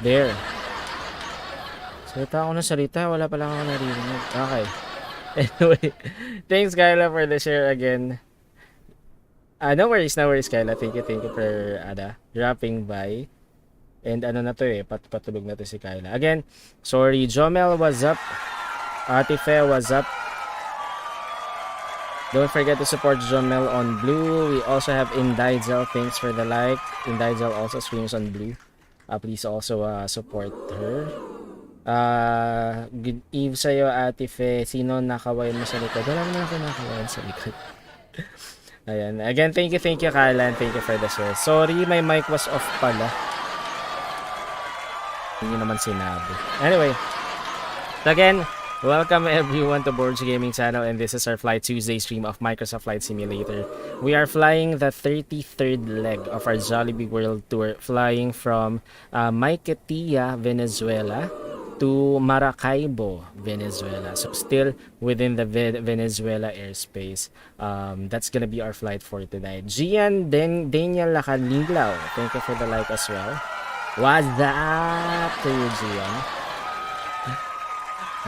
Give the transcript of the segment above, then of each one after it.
There. Salita ako ng salita, wala pa lang ako naririnig. Okay. Anyway, thanks Kyla for the share again. No worries, Kyla. Thank you for dropping by. And ano na to patulog na to si Kyla. Again, sorry, Jomel was up. Atife was up. Don't forget to support Jomel on Blue. We also have Indizel. Thanks for the like. Indizel also streams on Blue. Please also support her. Good eve sa'yo, Ate Fe. Sino nakawayan mo sa likod? Wala naman ako nakawayan sa likod. Ayan. Again, thank you, Kyla, and thank you for the share. Sorry, my mic was off pala. Hindi naman sinabi. Anyway, again, welcome everyone to Borg Gaming Channel, and this is our Flight Tuesday stream of Microsoft Flight Simulator. We are flying the 33rd leg of our Jollibee World Tour, flying from Maiquetia, Venezuela, to Maracaibo, Venezuela. So still within the Venezuela airspace. That's gonna be our flight for tonight. Gian Daniel Lacanlinglaw, thank you for the like as well. What's up to you, Gian?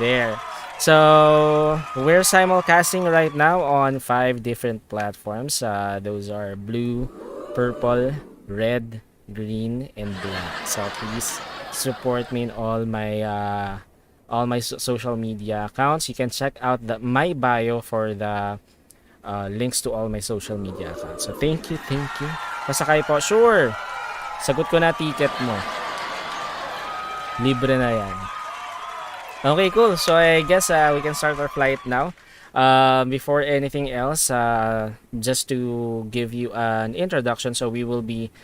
There. So we're simulcasting right now on 5 different platforms. Those are blue, purple, red, green, and black. So please support me in all my social media accounts. You can check out my bio for the links to all my social media accounts. So thank you. Pasakay po. Sure. Sagot ko na ticket mo. Libre na yan. Okay, cool. So I guess we can start our flight now. Before anything else, just to give you an introduction, so we will be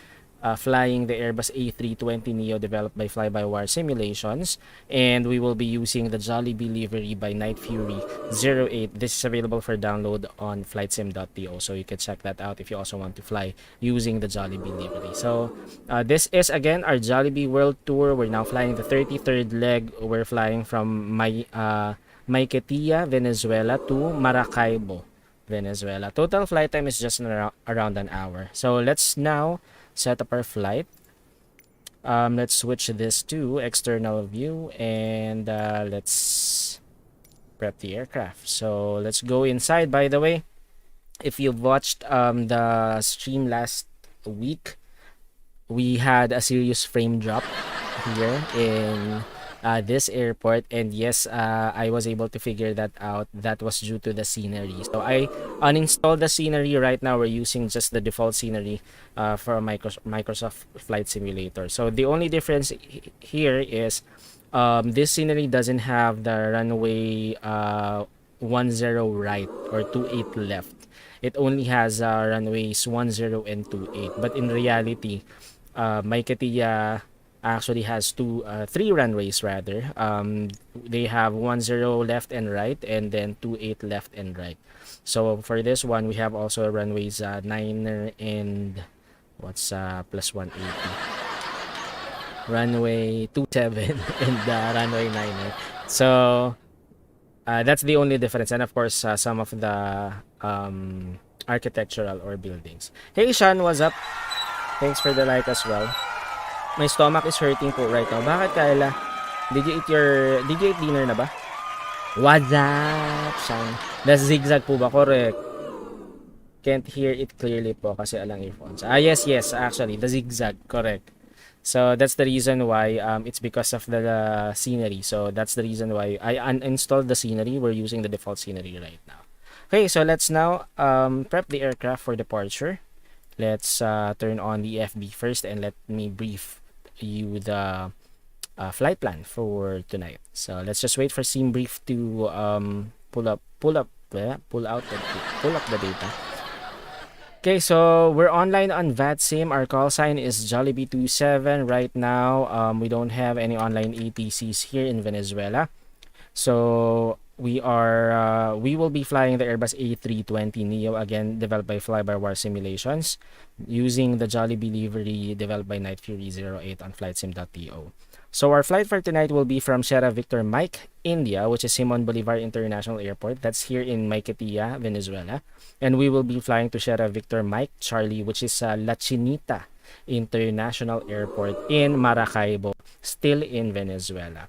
flying the Airbus A320neo developed by Fly-by-Wire Simulations, and we will be using the Jollibee livery by Night Fury 08. This is available for download on flightsim.to, so you can check that out if you also want to fly using the Jollibee livery. So this is again our Jollibee World Tour. We're now flying the 33rd leg. We're flying from Maiquetia, Venezuela to Maracaibo, Venezuela. Total flight time is just around an hour. So let's now set up our flight. Let's switch this to external view, and let's prep the aircraft. So let's go inside. By the way, if you've watched the stream last week, we had a serious frame drop here in this airport, and yes, I was able to figure that out. That was due to the scenery. So I uninstalled the scenery. Right now we're using just the default scenery for Microsoft Flight Simulator. So the only difference here is this scenery doesn't have the runway 10 right or 28 left. It only has runways 10 and 28, but in reality Maiquetia actually has three runways rather. They have 10 left and right, and then 28 left and right. So for this one, we have also runways 9 and what's plus 180, runway 27 and runway 9. So that's the only difference, and of course some of the architectural or buildings. Hey Sean, what's up? Thanks for the like as well. My stomach is hurting po right now. Bakit, Kyla? Did you eat dinner na ba? What's up, Sean? The zigzag po ba? Correct. Can't hear it clearly po kasi alang earphones. Yes, actually, the zigzag. Correct. So that's the reason why it's because of the scenery. So that's the reason why I uninstalled the scenery. We're using the default scenery right now. Okay, so let's now prep the aircraft for departure. Let's turn on the FB first, and let me brief you the flight plan for tonight. So let's just wait for Sim Brief to pull up the data. Okay, so we're online on VATSIM. Our call sign is Jollibee27 right now. We don't have any online ATCs here in Venezuela. So we will be flying the Airbus A320neo, again developed by Fly-by-Wire Simulations, using the Jollibee livery developed by Night Fury 08 on flightsim.to. So our flight for tonight will be from Sierra Victor Mike, India, which is Simon Bolivar International Airport. That's here in Maiquetia, Venezuela. And we will be flying to Sierra Victor Mike Charlie, which is La Chinita International Airport in Maracaibo, still in Venezuela.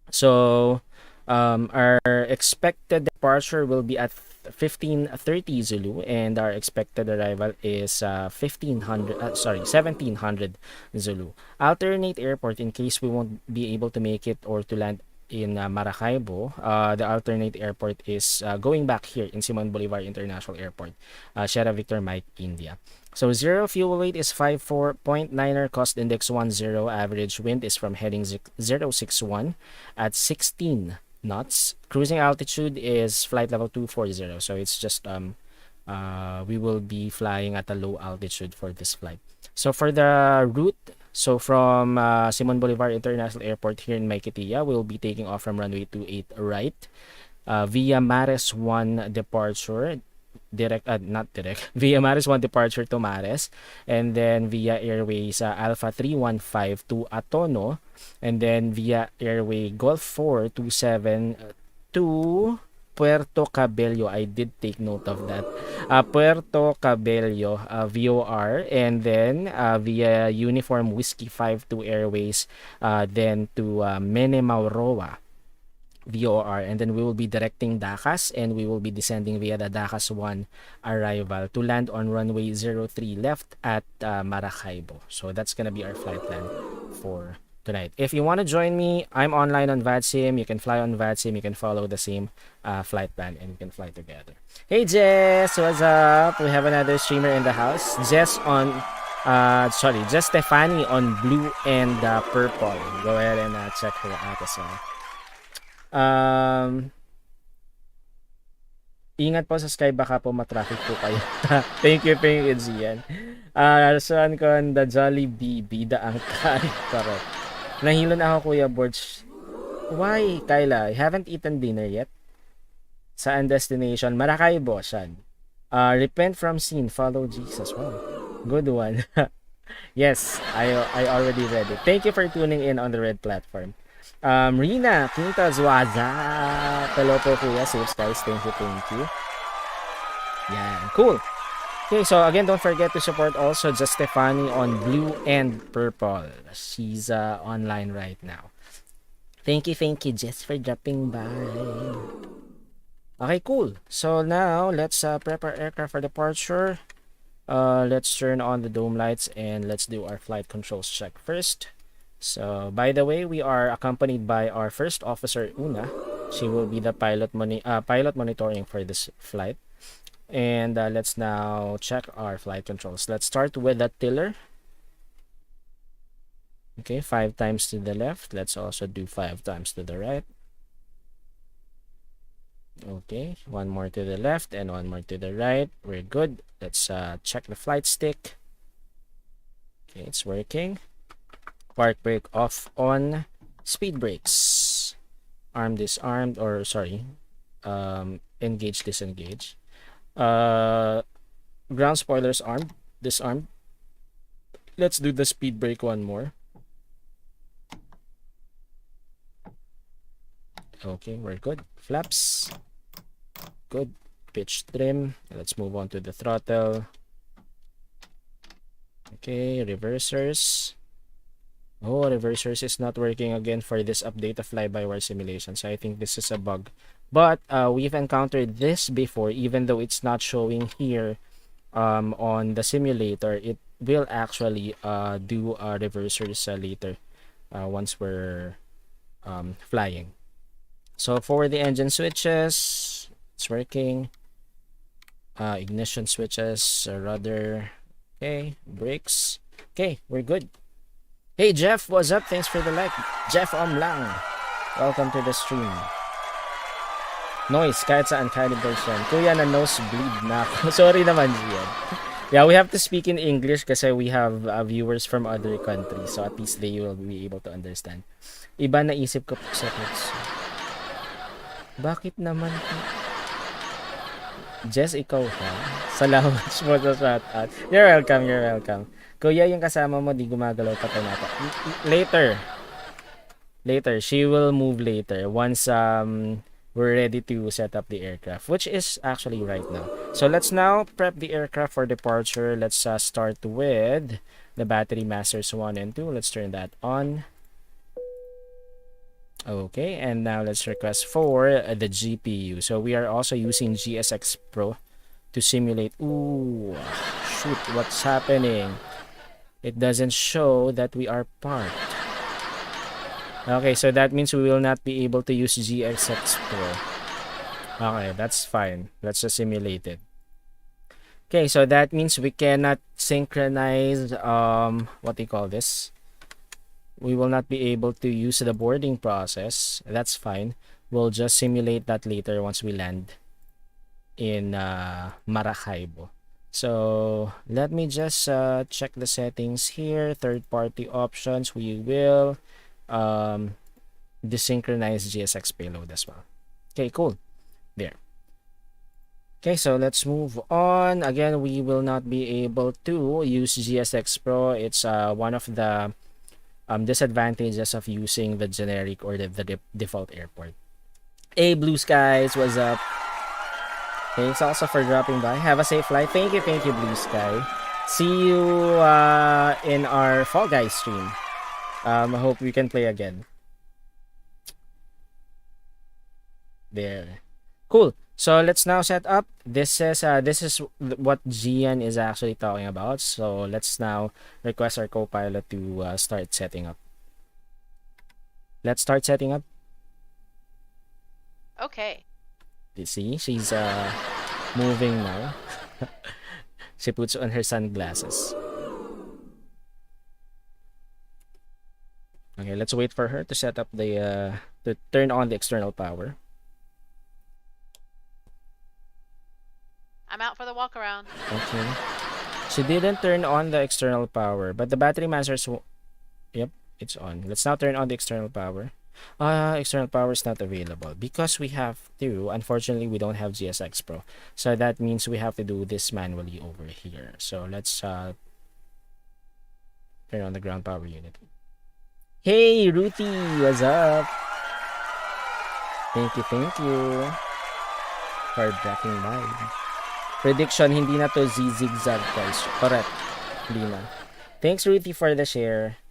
So our expected departure will be at 15:30 Zulu, and our expected arrival is 1700 Zulu. Alternate airport in case we won't be able to make it or to land in Maracaibo. The alternate airport is going back here in Simon Bolivar International Airport, Sierra Victor Mike, India. So zero fuel weight is 54.9er, cost index 10, average wind is from heading 061 at 16 knots. Cruising altitude is flight level 240. So it's just we will be flying at a low altitude for this flight. So for the route, so from Simon Bolivar International Airport here in Maiquetia, we'll be taking off from runway 28 right, via Mares 1 departure, not direct, via Mares 1 departure to Mares, and then via airways Alpha 315 to Atono, and then via airway Golf 427 to Puerto Cabello. I did take note of that. Puerto Cabello, VOR, and then via Uniform Whiskey 52 Airways, then to Menemauroa, VOR, and then we will be directing Dacas, and we will be descending via the Dacas 1 arrival to land on runway 03 left at Maracaibo. So that's gonna be our flight plan for tonight. If you want to join me, I'm online on VADSIM. You can fly on VADSIM. You can follow the same flight plan, and we can fly together. Hey Jess, what's up? We have another streamer in the house. Jess Stephanie on blue and purple. Go ahead and check her out as well. Ingat po sa sky, baka po matraffic po kayo. Thank you, Zian. Saan ko the Jollibee, bida ang kay. Correct. Nahilo na ako, Kuya Borge. Why, Kyla? You haven't eaten dinner yet? Saan destination? Maracaibo, Shad. Repent from sin, follow Jesus. Wow, good one. Yes, I already read it. Thank you for tuning in on the red platform. Rina Quinta Zuaza. Hello po, Kuya. Safe skies. Thank you. Yeah, cool. Okay, so again, don't forget to support also just Stephanie on blue and purple. She's online right now. Thank you, Jess, for dropping by. Okay, cool. So now let's prep our aircraft for departure. Let's turn on the dome lights and let's do our flight controls check first. So, by the way, we are accompanied by our first officer, Una. She will be the pilot monitoring for this flight. And let's now check our flight controls. Let's start with the tiller. Okay, 5 times to the left. Let's also do 5 times to the right. Okay, 1 more to the left and 1 more to the right. We're good. Let's check the flight stick. Okay, it's working. Park brake off on. Speed brakes. Arm disarmed, or sorry, engage disengage. Ground spoilers armed, disarmed. Let's do the speed brake one more. Okay, we're good. Flaps. Good. Pitch trim. Let's move on to the throttle. Okay, reversers. Oh, reversers is not working again for this update of fly-by-wire simulation. So I think this is a bug. But we've encountered this before, even though it's not showing here on the simulator. It will actually do reversers later once we're flying. So for the engine switches, it's working. Ignition switches, rudder. Okay, brakes. Okay, we're good. Hey Jeff, what's up? Thanks for the like. Jeff Omlang. Welcome to the stream. Noise, kahit saan calibration. Kuya, na nosebleed na ako. Sorry naman, Gian. Yeah, we have to speak in English kasi we have viewers from other countries. So at least they will be able to understand. Iba na isip ko po sa text. Bakit naman? Jess, ikaw ha? Salamat mo sa shoutout. You're welcome. Kuya, yung kasama mo, di gumagalaw pa tayo natin. Later. She will move later once we're ready to set up the aircraft, which is actually right now. So let's now prep the aircraft for departure. Let's start with the battery masters 1 and 2. Let's turn that on. Okay, and now let's request for the GPU. So we are also using GSX Pro to simulate. Ooh, shoot, what's happening? It doesn't show that we are parked. Okay, so that means we will not be able to use GSX Pro. Okay, that's fine. Let's just simulate it. Okay, so that means we cannot synchronize what do you call this? We will not be able to use the boarding process. That's fine. We'll just simulate that later once we land in Maracaibo. So let me just check the settings here. Third party options. We will desynchronize GSX payload as well. Okay, cool. There. Okay, so let's move on. Again, we will not be able to use GSX Pro. It's one of the disadvantages of using the generic or the default airport. Hey, Blue Skies, what's up? Thanks also for dropping by. Have a safe flight. Thank you, Blue Sky. See you in our Fall Guys stream. I hope we can play again. There. Cool. So let's now set up. This is what Gian is actually talking about. So let's now request our co-pilot to start setting up. Let's start setting up. Okay. You see, she's moving now. She puts on her sunglasses. Okay, let's wait for her to set up the to turn on the external power. I'm out for the walk around. Okay. She didn't turn on the external power, but the battery masters. Yep, it's on. Let's now turn on the external power. External power is not available because we have to. Unfortunately, we don't have GSX Pro, so that means we have to do this manually over here. So let's turn on the ground power unit. Hey, Ruthie, what's up? Thank you for dropping by. Prediction, hindi na to zigzag guys. Correct. Hindi na. Thanks, Ruthie, for the share.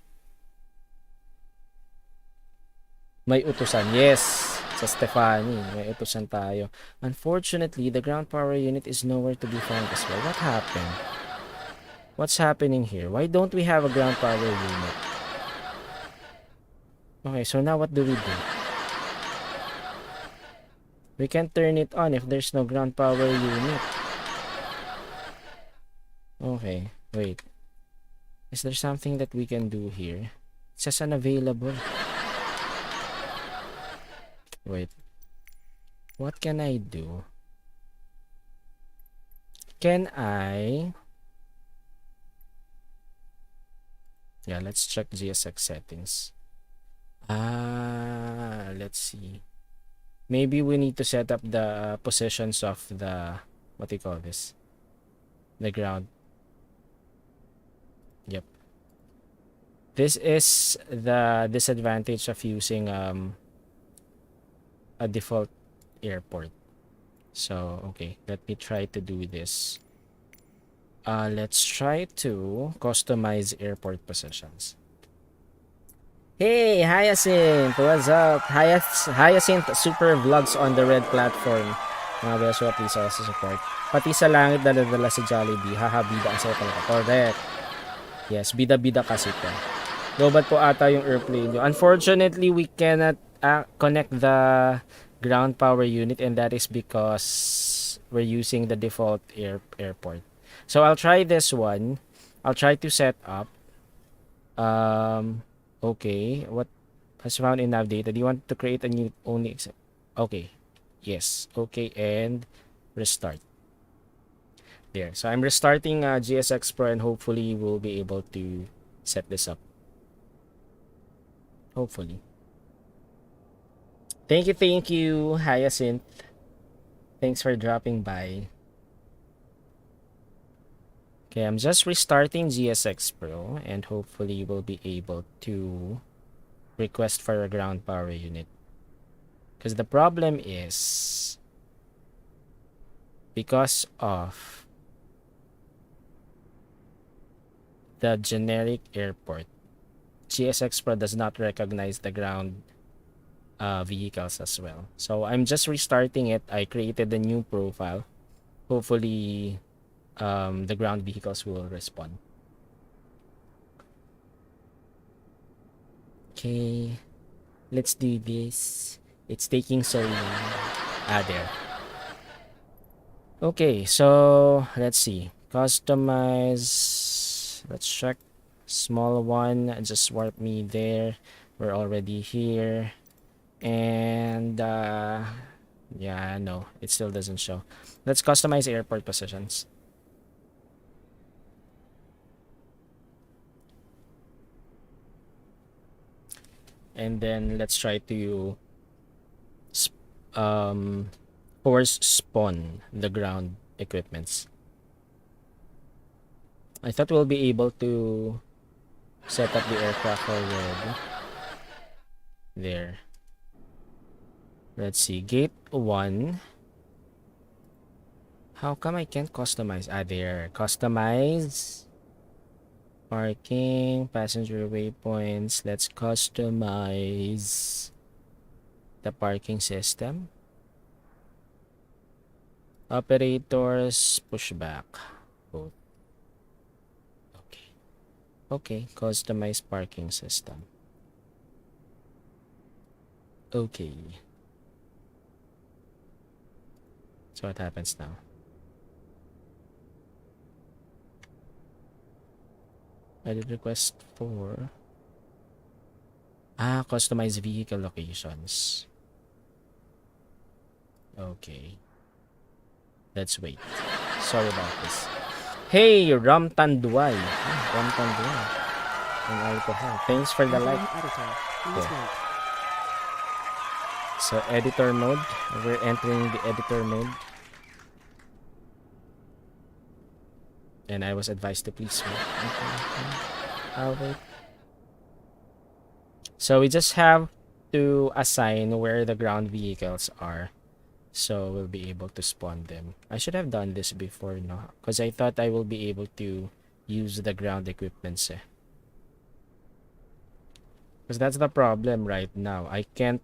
May utusan. Yes. Sa Stefani. May utusan tayo. Unfortunately, the ground power unit is nowhere to be found as well. What happened? What's happening here? Why don't we have a ground power unit? Okay, so now what do we do? We can't turn it on if there's no ground power unit. Okay, wait. Is there something that we can do here? It says unavailable. Wait. What can I do? Can I... Yeah, let's check GSX settings. Let's see. Maybe we need to set up the positions of the... What do you call this? The ground. Yep. This is the disadvantage of using a default airport. So, okay, let me try to do this. Let's try to customize airport positions. Hey, Hyacinth! What's up? Hyacinth Super Vlogs on the Red platform. Mga Beshiewap, please also support. Pati sa langit dala-dala sa Jollibee. Haha, bida ang saya talaga. Correct. Yes, bida-bida kasi ito. Lobat po ata yung airplane nyo. Unfortunately, we cannot connect the ground power unit, and that is because we're using the default airport. So I'll try this one. I'll try to set up. Okay. What has found in nav data? Do you want to create a new only? Okay. Yes. Okay, and restart. There. So I'm restarting GSX Pro, and hopefully we'll be able to set this up. Hopefully. Thank you, Hyacinth. Thanks for dropping by. Okay, I'm just restarting GSX Pro, and hopefully we'll be able to request for a ground power unit. Because the problem is, because of the generic airport, GSX Pro does not recognize the ground vehicles as well. So I'm just restarting it. I created a new profile. Hopefully, the ground vehicles will respond. Okay, let's do this. It's taking so long. There. Okay, so let's see. Customize. Let's check. Small one. Just warp me there. We're already here. And yeah, no, it still doesn't show. Let's customize airport positions. And then let's try to force spawn the ground equipments. I thought we'll be able to set up the aircraft already. There. Let's see. Gate 1. How come I can't customize? There. Customize. Parking. Passenger waypoints. Let's customize the parking system. Operators. Pushback. Both. Okay. Okay. Customize parking system. Okay. So what happens now? Edit request for customize vehicle locations. Okay. Let's wait. Sorry about this. Hey, Ram Tanduay. Ram Tanduay. And alcohol. Thanks for the like. Yeah. So editor mode. We're entering the editor mode. And I was advised to please wait. Okay. I'll wait. So we just have to assign where the ground vehicles are. So we'll be able to spawn them. I should have done this before, no? Because I thought I will be able to use the ground equipments. Because that's the problem right now. I can't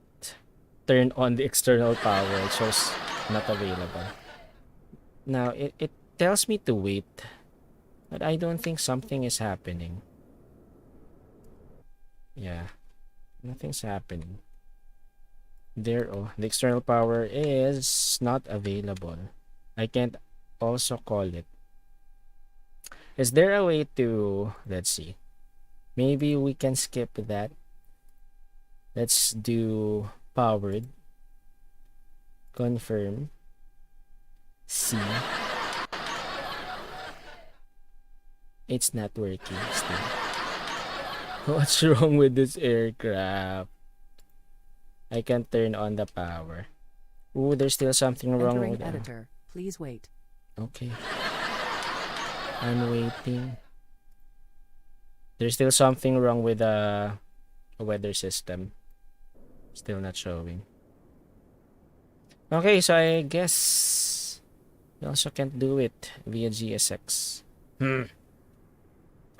turn on the external power. It shows not available. Now, it tells me to wait. But I don't think something is happening. Yeah. Nothing's happening. There, oh, the external power is not available. I can't also call it. Is there a way to, let's see. Maybe we can skip that. Let's do powered. Confirm. C. It's not working still. What's wrong with this aircraft? I can't turn on the power. Ooh, there's still something wrong with it. Editor. Please wait. Okay. I'm waiting. There's still something wrong with the weather system. Still not showing. Okay, so I guess we also can't do it via GSX.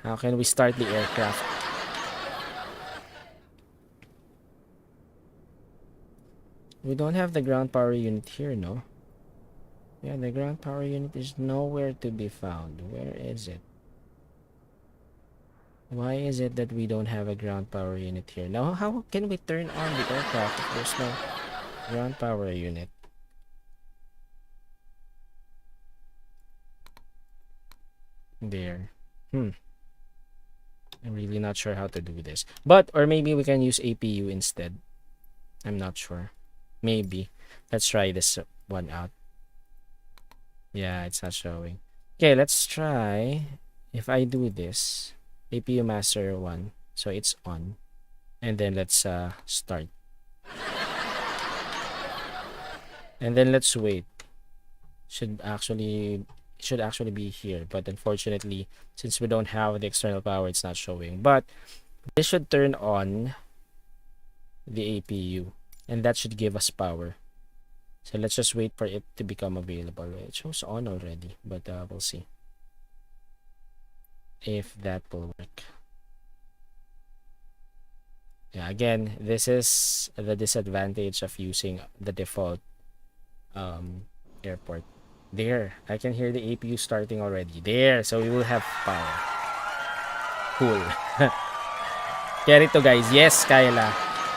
How can we start the aircraft? We don't have the ground power unit here, no? Yeah, the ground power unit is nowhere to be found. Where is it? Why is it that we don't have a ground power unit here? Now, how can we turn on the aircraft if there's no ground power unit? There. I'm really not sure how to do this. But, or maybe we can use APU instead. I'm not sure. Maybe. Let's try this one out. Yeah, it's not showing. Okay, let's try. If I do this, APU master 1. So it's on. And then let's start. And then let's wait. Should actually be here, but unfortunately, since we don't have the external power, it's not showing. But this should turn on the APU, and that should give us power. So let's just wait for it to become available. It shows on already, but we'll see if that will work. Yeah, Again, this is the disadvantage of using the default airport. There, I can hear the APU starting already. There, so we will have power. Cool. Carry to, guys. Yes, Kyla.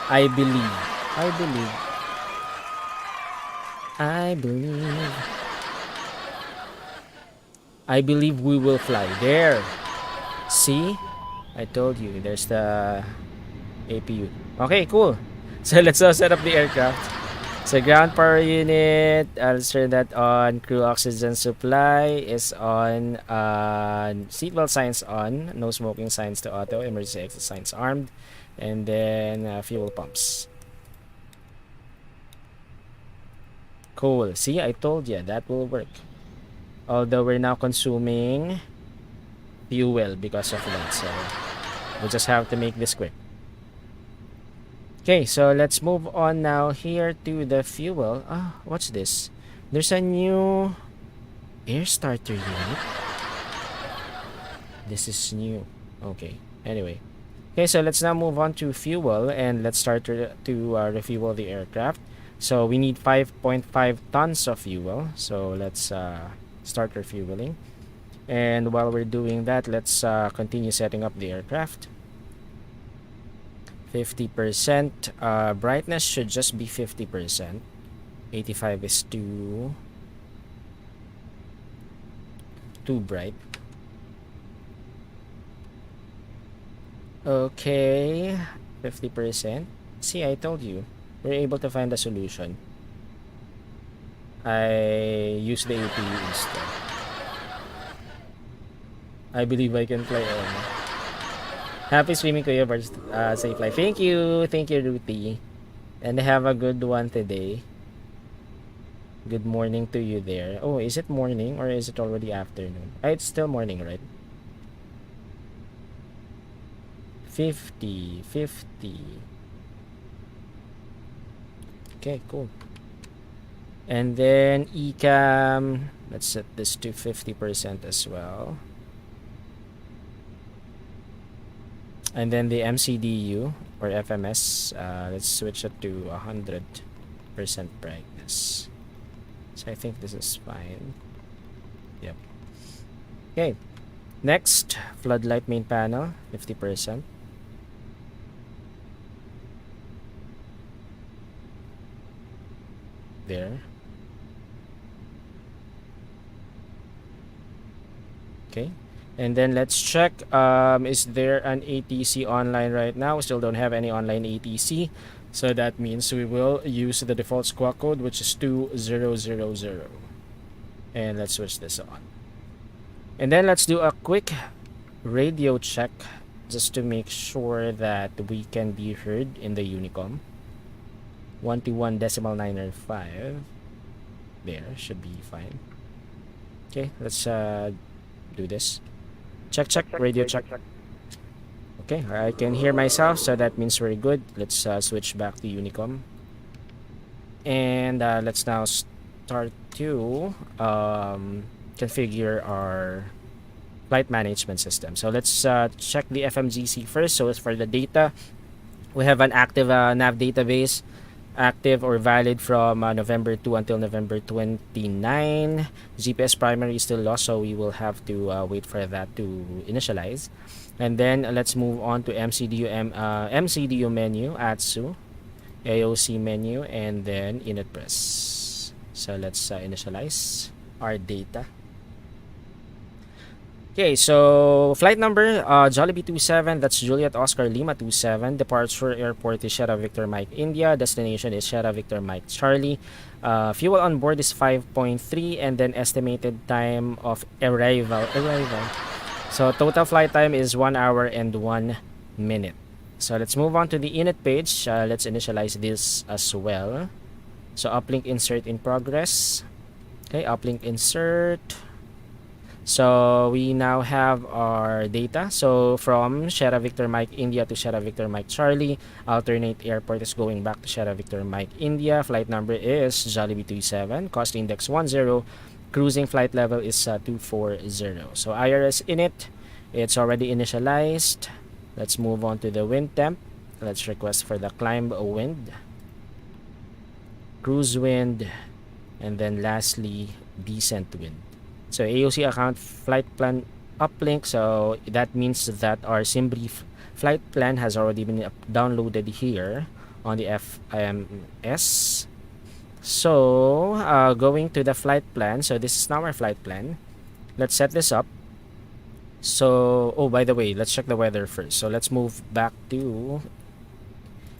I believe. I believe. I believe. I believe we will fly. There. See? I told you. There's the APU. Okay, cool. So let's now set up the aircraft. So ground power unit, I'll turn that on. Crew oxygen supply is on. Seatbelt signs on. No smoking signs to auto. Emergency exit signs armed. And then fuel pumps. Cool. See, I told you that will work. Although we're now consuming fuel because of that. So we'll just have to make this quick. Okay, so let's move on now here to the fuel. What's this? There's a new air starter unit. This is new. Okay, anyway. Okay, so let's now move on to fuel and let's start to refuel the aircraft. So we need 5.5 tons of fuel. So let's start refueling. And while we're doing that, let's continue setting up the aircraft. 50%. Brightness should just be 50%. 85 is too bright. Okay, 50%. See, I told you. We're able to find a solution. I use the APU instead. I believe I can fly on. Happy swimming, Kuya Bars. Safe flight. Thank you, Ruthie. And have a good one today. Good morning to you there. Oh, is it morning or is it already afternoon? It's still morning, right? 50. Okay, cool. And then ECAM, let's set this to 50% as well. And then the MCDU or FMS, let's switch it to 100% brightness. So I think this is fine. Yep. Okay. Next, floodlight main panel, 50%. There. Okay. And then let's check, is there an ATC online right now? We still don't have any online ATC. So that means we will use the default squawk code, which is 2000. And let's switch this on. And then let's do a quick radio check just to make sure that we can be heard in the Unicom. 121.905. There, should be fine. Okay, let's do this. Check, radio check. Okay, I can hear myself, so that means we're good. Let's switch back to Unicom. And let's now start to configure our flight management system. So let's check the FMGC first. So as for the data, we have an active nav database, active or valid from November 2 until November 29. GPS primary is still lost, so we will have to wait for that to initialize. And then let's move on to MCDU menu, ATSU, AOC menu, and then init press. So let's initialize our data. Okay, so flight number, Jollibee 27, that's Juliet Oscar Lima 27. Departure airport is Sierra Victor Mike India. Destination is Sierra Victor Mike Charlie. Fuel on board is 5.3, and then estimated time of arrival. So total flight time is 1 hour and 1 minute. So let's move on to the init page. Let's initialize this as well. So uplink insert in progress. Okay, uplink insert. So we now have our data. So from Sierra Victor Mike India to Sierra Victor Mike Charlie, alternate airport is going back to Sierra Victor Mike India. Flight number is Jollibee 27, cost index 10, cruising flight level is 240. So IRS init, it's already initialized. Let's move on to the wind temp. Let's request for the climb wind, cruise wind, and then lastly descent wind. So AOC account flight plan uplink, so that means that our SimBrief flight plan has already been downloaded here on the FMS. So going to the flight plan, so this is now our flight plan. Let's set this up. So, oh, by the way, let's check the weather first. So let's move back to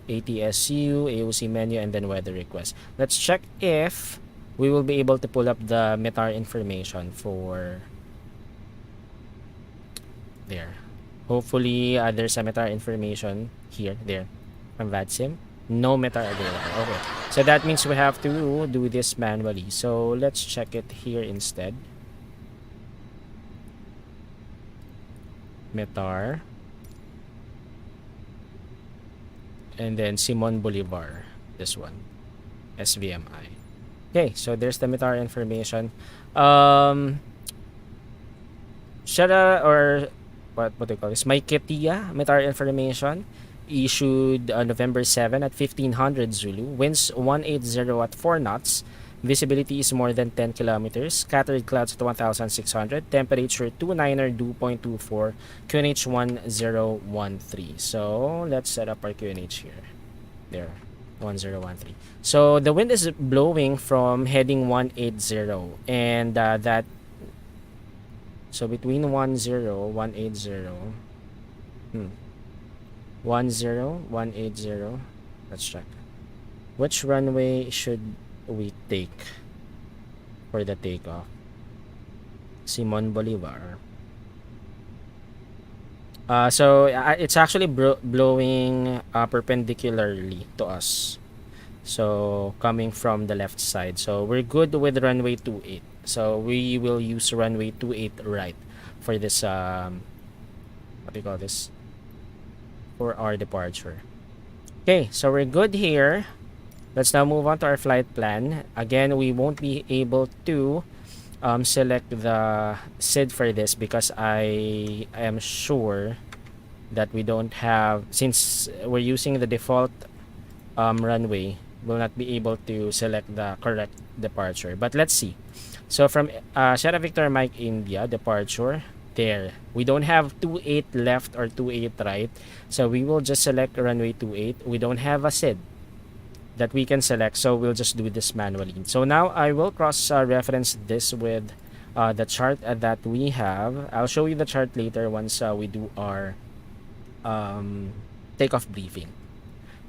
ATSU, AOC menu, and then weather request. Let's check if we will be able to pull up the METAR information for there. Hopefully, there's a METAR information here, there, from VADSIM. No METAR available. Okay, so that means we have to do this manually. So let's check it here instead. METAR. And then Simon Bolivar, this one, SVMI. Okay, so there's the METAR information. Shara, or what do you call this? Maiquetia METAR information issued November 7 at 1500 Zulu. Winds 180 at 4 knots. Visibility is more than 10 kilometers. Scattered clouds at 1,600. Temperature 29er, dew point 24. QNH 1013. So let's set up our QNH here. There, 1013. So the wind is blowing from heading 180, and that. So between 180. 180. Let's check. Which runway should we take for the takeoff? Simon Bolivar. So it's actually blowing perpendicularly to us. So coming from the left side. So we're good with runway 28. So we will use runway 28 right for this what do you call this? For our departure. Okay, so we're good here. Let's now move on to our flight plan. Again, we won't be able to select the SID for this because I am sure that we don't have, since we're using the default runway, we'll not be able to select the correct departure. But let's see. So from Sierra Victor Mike India, departure, there. We don't have 28 left or 28 right. So we will just select runway 28. We don't have a SID that we can select, so we'll just do this manually. So now I will cross reference this with the chart that we have. I'll show you the chart later once we do our takeoff briefing.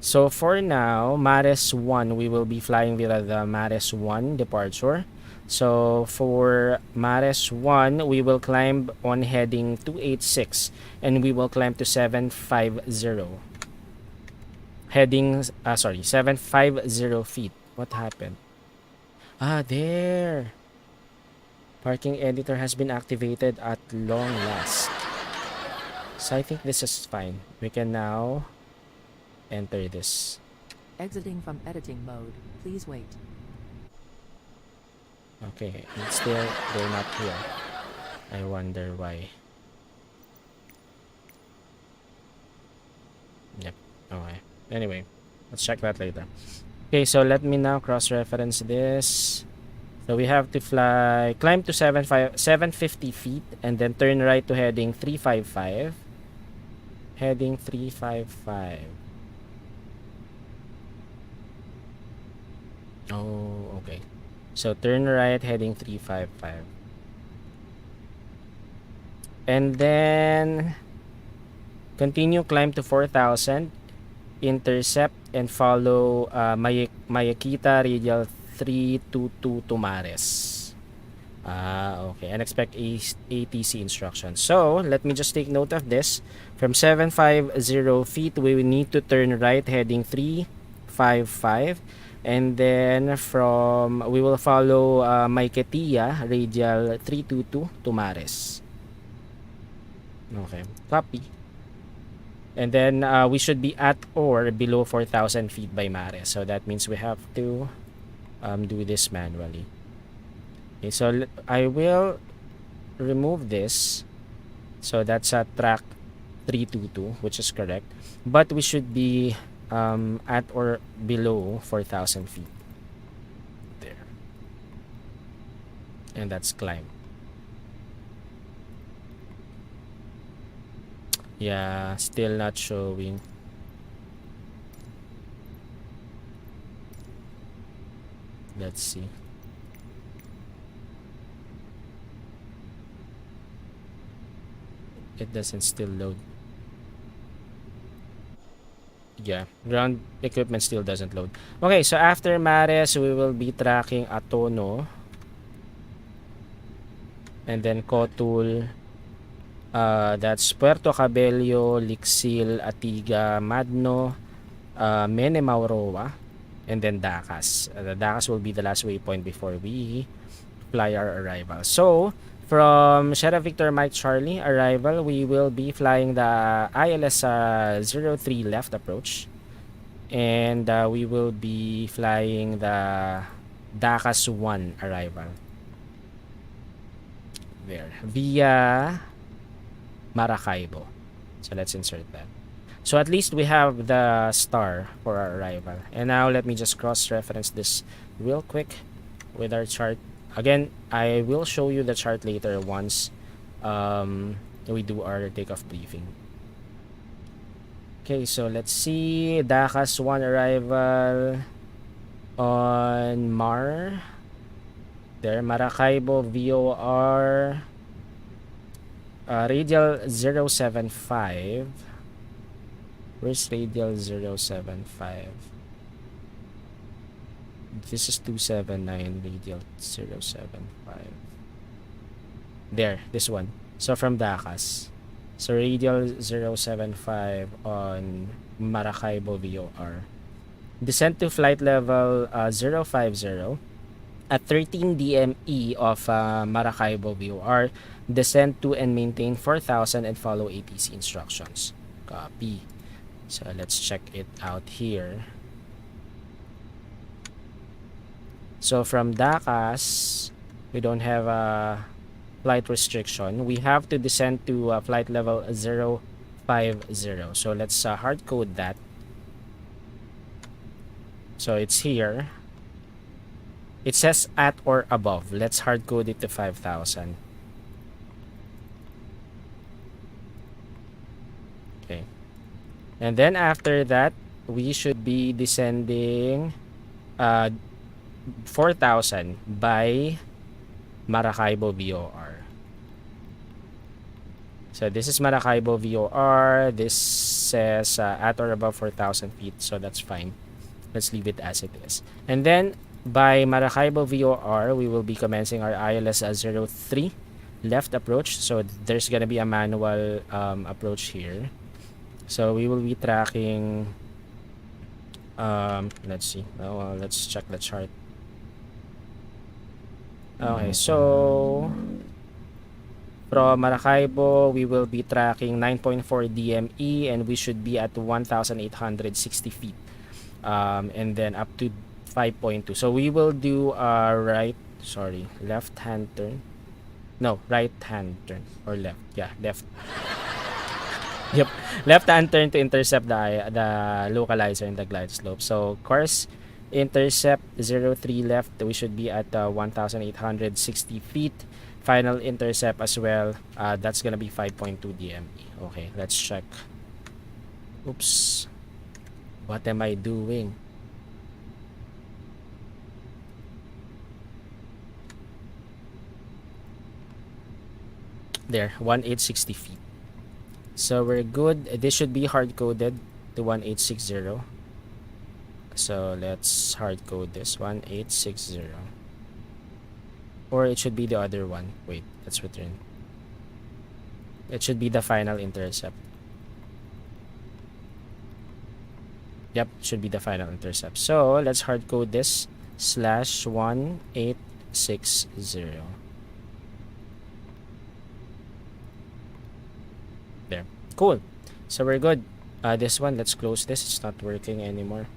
So for now, Mares 1, we will be flying via the Mares 1 departure. So for Mares 1, we will climb on heading 286 and we will climb to 750. Heading, 750 feet. What happened? There. Parking editor has been activated at long last. So I think this is fine. We can now enter this. Exiting from editing mode. Please wait. Okay, and still they're not here. I wonder why. Yep. Okay. Anyway, let's check that later. Okay, so let me now cross-reference this. So we have to climb to 750 feet and then turn right to heading 355. Heading 355. Oh, okay. So turn right heading 355. And then continue climb to 4,000. Intercept and follow Maiquetia radial 322 to Mares. Okay, and expect ATC instructions. So let me just take note of this. From 750 feet, we will need to turn right heading 355. And then we will follow Maiquetia radial 322 to Mares. Okay, copy. And then we should be at or below 4,000 feet by Mares. So that means we have to do this manually. Okay, so I will remove this. So that's track 322, which is correct. But we should be at or below 4,000 feet. There. And that's climb. Yeah, still not showing. Let's see. It doesn't still load. Yeah, ground equipment still doesn't load. Okay, so after Mares, we will be tracking Atono. And then Cotul. That's Puerto Cabello, Lixil, Atiga, Madno, Menemauroa, and then Dacas. The Dacas will be the last waypoint before we fly our arrival. So, from Sierra Victor Mike Charlie arrival, we will be flying the ILS 03 left approach. And we will be flying the Dacas 1 arrival. There. Via Maracaibo. So let's insert that. So at least we have the star for our arrival. And now let me just cross-reference this real quick with our chart. Again, I will show you the chart later once we do our takeoff briefing. Okay, so let's see. Dacas 1 arrival on Mar. There, Maracaibo VOR. Radial 075. Where's radial 075? This is 279, radial 075. There, this one. So from Dacas. So radial 075 on Maracaibo VOR. Descent to flight level 050 at 13 DME of Maracaibo VOR. Descend to and maintain 4,000 and follow ATC instructions. Copy. So let's check it out here. So from Dacas, we don't have a flight restriction. We have to descend to flight level 050. So let's hard code that. So it's here. It says at or above. Let's hard code it to 5,000. Okay. And then after that, we should be descending 4,000 by Maracaibo VOR. So this is Maracaibo VOR. This says at or above 4,000 feet. So that's fine. Let's leave it as it is. And then by Maracaibo VOR, we will be commencing our ILS 03 left approach. So there's gonna be a manual approach here. So we will be tracking. Let's see. Let's check the chart. Okay, so from Maracaibo, we will be tracking 9.4 DME, and we should be at 1,860 feet. And then up to 5.2. So we will do left hand turn. No, right hand turn or left. Yeah, left. Yep, left hand turn to intercept the localizer in the glide slope. So course intercept 03 left. We should be at 1,860 feet. Final intercept as well. That's gonna be 5.2 DME. Okay, let's check. Oops. What am I doing? There, 1,860 feet. So we're good. This should be hard coded to 1,860. So let's hard code this 1,860. Or it should be the other one. Wait, let's return. It should be the final intercept. Yep, should be the final intercept. So let's hard code this /1860. There. Cool. So we're good. This one, let's close this. It's not working anymore.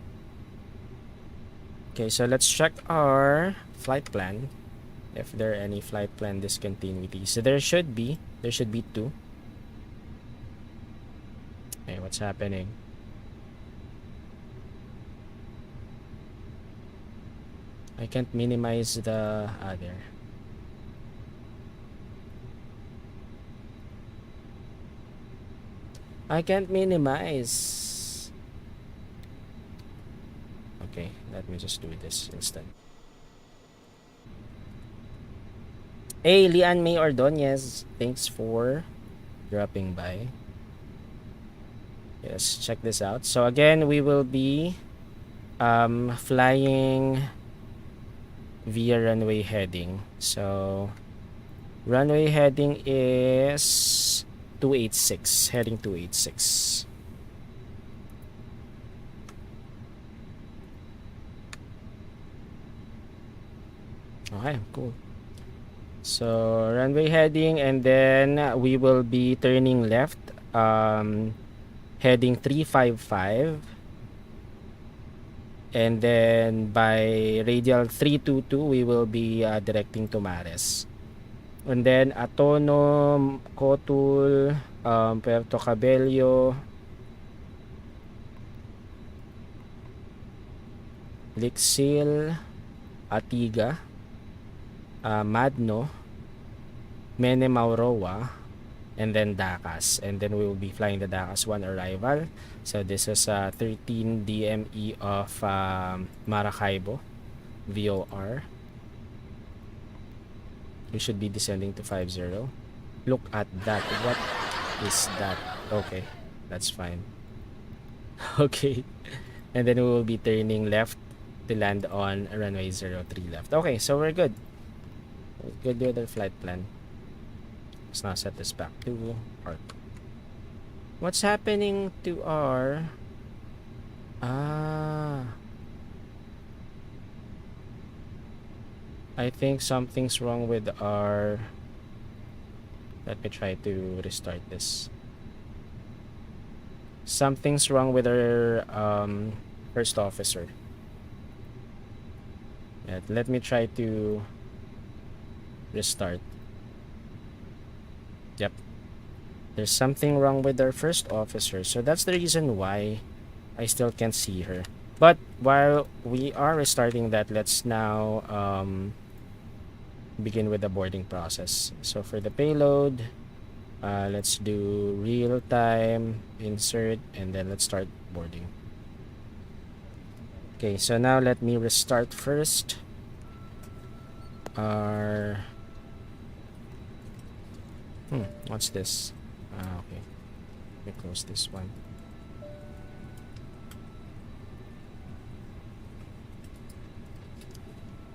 Okay, so let's check our flight plan. If there are any flight plan discontinuities. So there should be 2. What's happening? I can't minimize the there. I can't minimize. Okay, let me just do this instead. Hey, Lian May Ordonez, thanks for dropping by. Yes, check this out. So again, we will be flying via runway heading. So runway heading is 286, heading 286. Okay, cool. So runway heading, and then we will be turning left, heading 355, and then by radial 322 we will be directing to Mares, and then Atono, Cotul, Puerto Cabello, Lixil, Atiga, Madno, Mene Mauroa, and then Dacas. And then we will be flying the Dacas 1 arrival. So this is 13 DME of Maracaibo, VOR. We should be descending to 50. Look at that. What is that? Okay, that's fine. Okay. And then we will be turning left to land on runway 03 left. Okay, so we're good. We're good with our flight plan. Let's now set this back to park. What's happening to our... I think something's wrong with our... Let me try to restart this. Something's wrong with our first officer. Let me try to restart. Yep. There's something wrong with our first officer. So that's the reason why I still can't see her. But while we are restarting that, let's now begin with the boarding process. So for the payload, let's do real time, insert, and then let's start boarding. Okay, so now let me restart first our... what's this? Okay. Let me close this one.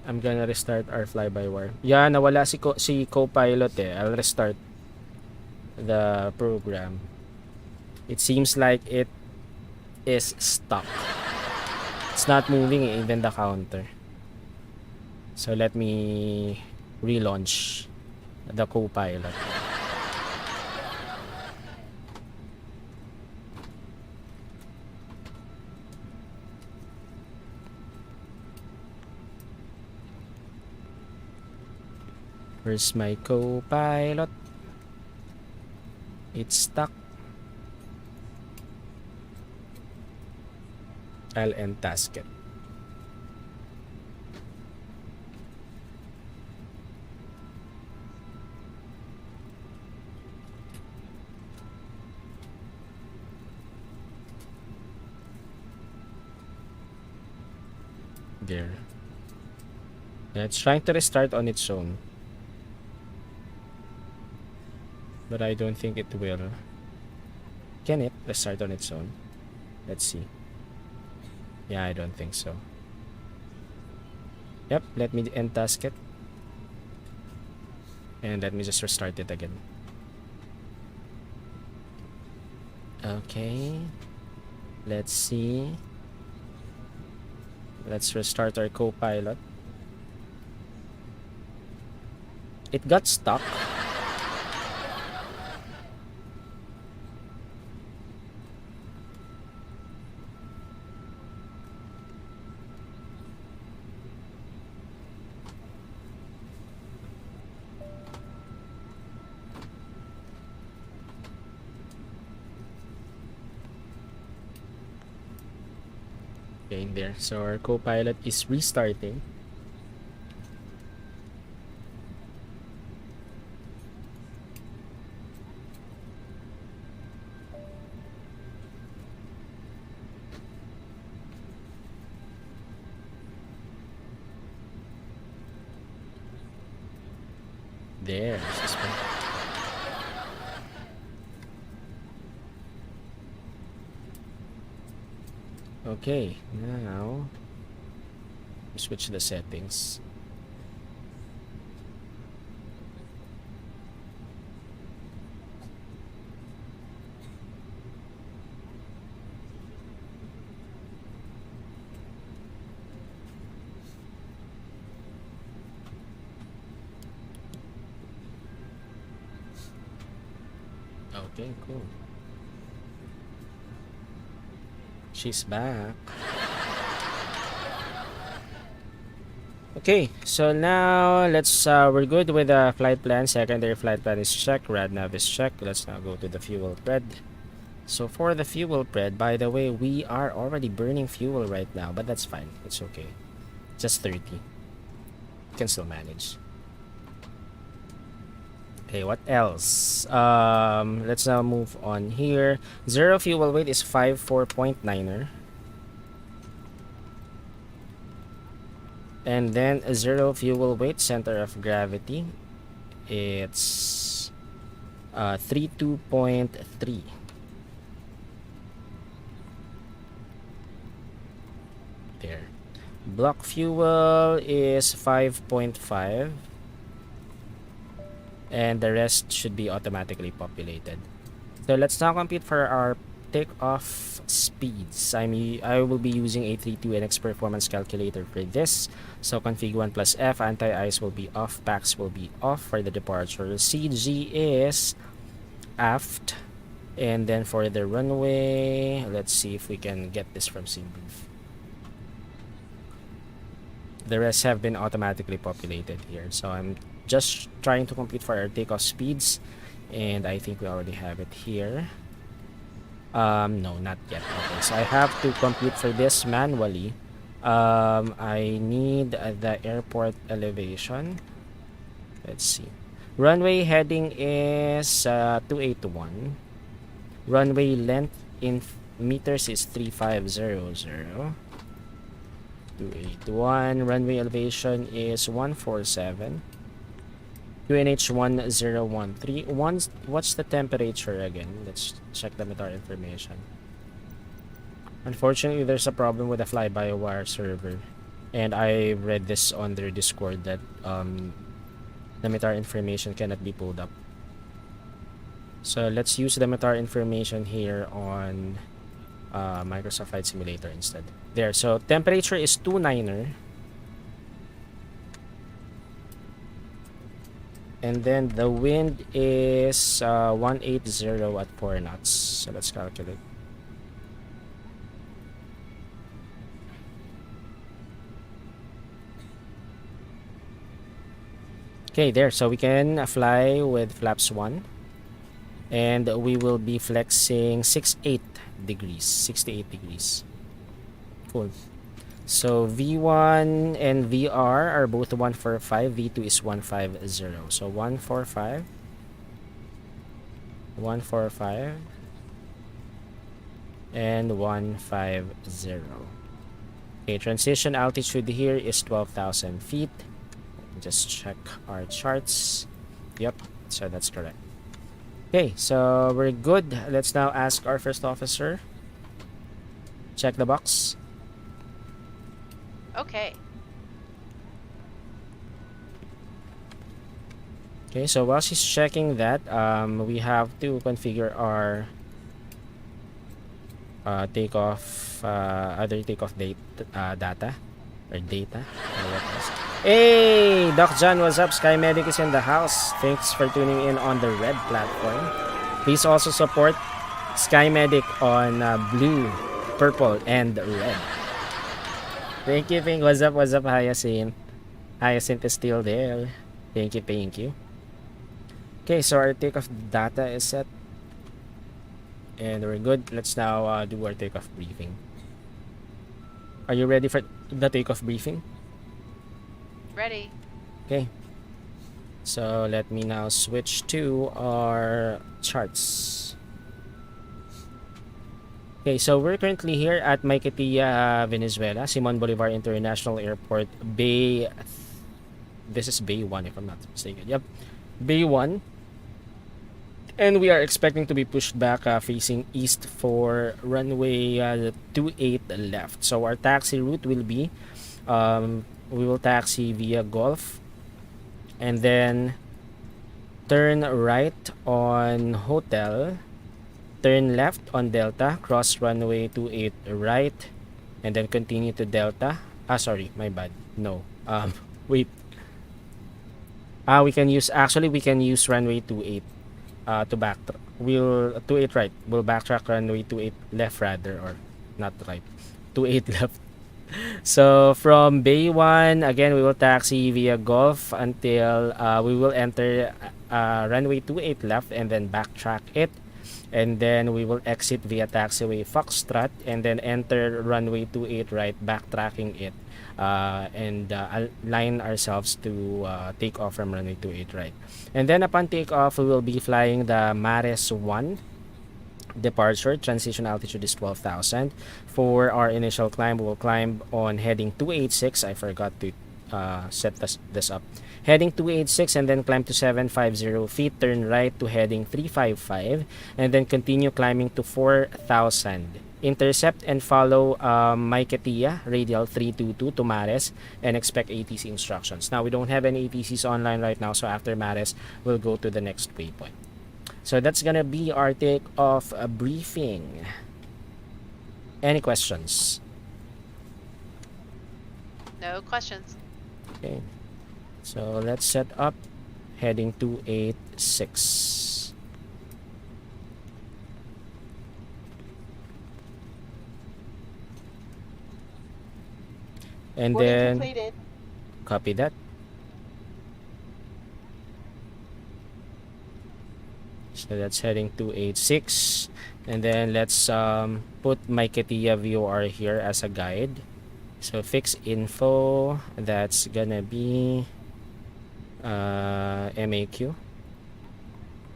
I'm gonna restart our fly-by-wire. Yeah, nawala si co-pilot eh. I'll restart the program. It seems like it is stuck. It's not moving, even the counter. So let me relaunch the co-pilot. Where's my co-pilot? It's stuck. I'll untask it. There. Yeah, it's trying to restart on its own. But I don't think it will. Can it restart on its own? Let's see. Yeah, I don't think so. Yep, let me untask it. And let me just restart it again. Okay. Let's see. Let's restart our co-pilot. It got stuck. Okay, there. So our co-pilot is restarting. There. Okay, now switch the settings. Okay, cool. She's back. Okay, so now we're good with the flight plan. Secondary flight plan is checked, radnav is checked. Let's now go to the fuel pred. So for the fuel pred, by the way, we are already burning fuel right now, but that's fine. It's okay. Just 30. Can still manage. Okay, what else? Let's now move on here. Zero fuel weight is 54.9er. And then a zero fuel weight center of gravity, it's 32.3. There. Block fuel is 5.5. And the rest should be automatically populated. So let's now compute for our takeoff speeds. I will be using A32NX performance calculator for this. So config 1 plus F, anti-ice will be off, PAX will be off for the departure. CG is aft. And then for the runway, let's see if we can get this from SimBrief. The rest have been automatically populated here. So I'm just trying to compute for our takeoff speeds. And I think we already have it here. No, not yet. Okay, so I have to compute for this manually. I need the airport elevation. Let's see. Runway heading is 2821. Runway length in meters is 3500. 281. Runway elevation is 147. QNH 1013. What's the temperature again? Let's check the METAR information. Unfortunately, there's a problem with the fly-by-wire server, and I read this on their Discord that the METAR information cannot be pulled up. So let's use the METAR information here on Microsoft Flight Simulator instead. There. So temperature is 29er. And then the wind is 180 at 4 knots. So let's calculate. Okay, there. So we can fly with flaps 1. And we will be flexing 68 degrees. 68 degrees. Cool. So V1 and VR are both 145. V2 is 150. So 145. 145. And 150. Okay, transition altitude here is 12,000 feet. Just check our charts. Yep, so that's correct. Okay, so we're good. Let's now ask our first officer. Check the box. Okay. Okay, so while she's checking that, we have to configure our other takeoff data or data. Hey, Doc John, what's up? Sky Medic is in the house. Thanks for tuning in on the red platform. Please also support Sky Medic on blue, purple, and red. Thank you, Pink. What's up, Hyacinth? Hyacinth is still there. Thank you. Okay, so our takeoff data is set. And we're good. Let's now do our takeoff briefing. Are you ready for the takeoff briefing? Ready. Okay. So let me now switch to our charts. Okay, so we're currently here at Maiquetia, Venezuela, Simon Bolivar International Airport, Bay. This is Bay 1 if I'm not mistaken. Yep, Bay 1. And we are expecting to be pushed back facing east for runway 28 left. So our taxi route will be, we will taxi via Gulf and then turn right on Hotel, turn left on Delta, cross runway 28 right, and then continue to Delta. Sorry, my bad. No. Wait. We can use, actually we can use runway 28 to backtrack. We'll 28 right. We'll backtrack runway 28 left rather, or not right. 28 left. So from Bay 1, again, we will taxi via Gulf until we will enter runway 28 left and then backtrack it. And then we will exit via taxiway Foxtrot and then enter runway 28 right, backtracking it. And align ourselves to take off from runway 28 right. And then upon takeoff, we will be flying the Mares 1 departure. Transition altitude is 12,000. For our initial climb, we will climb on heading 286. I forgot to set this up. Heading 286 and then climb to 750 feet. Turn right to heading 355 and then continue climbing to 4,000. Intercept and follow Maiquetia, radial 322 to Mares and expect ATC instructions. Now, we don't have any ATCs online right now, so after Mares, we'll go to the next waypoint. So that's gonna be our take-off briefing. Any questions? No questions. Okay. So let's set up heading 286. And then completed. copy that. So that's heading 286. And then let's put Maiquetia VOR here as a guide. So fix info, that's gonna be MAQ.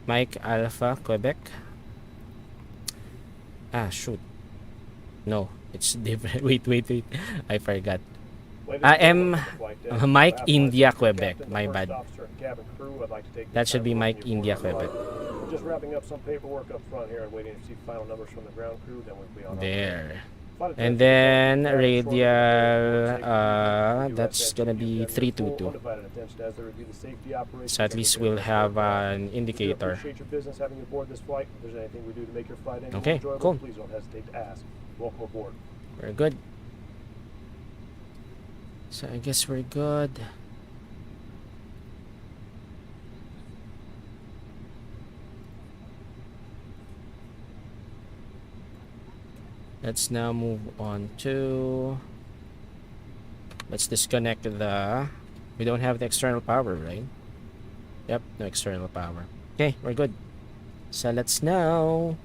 Mike Alpha Quebec. Shoot. No, it's different. Wait. I forgot. Mike India Quebec. My bad. That should be Mike India Quebec. Just wrapping up some paperwork up front here and waiting to see final numbers from the ground crew. Then we'll be on there. And then radial, that's gonna be 322. So at least we'll have an indicator. Okay, cool. Please don't hesitate to ask. Welcome aboard. We're good. So I guess we're good. Let's now move on to, let's disconnect the, we don't have the external power, right? Yep, no external power. Okay, we're good. So let's now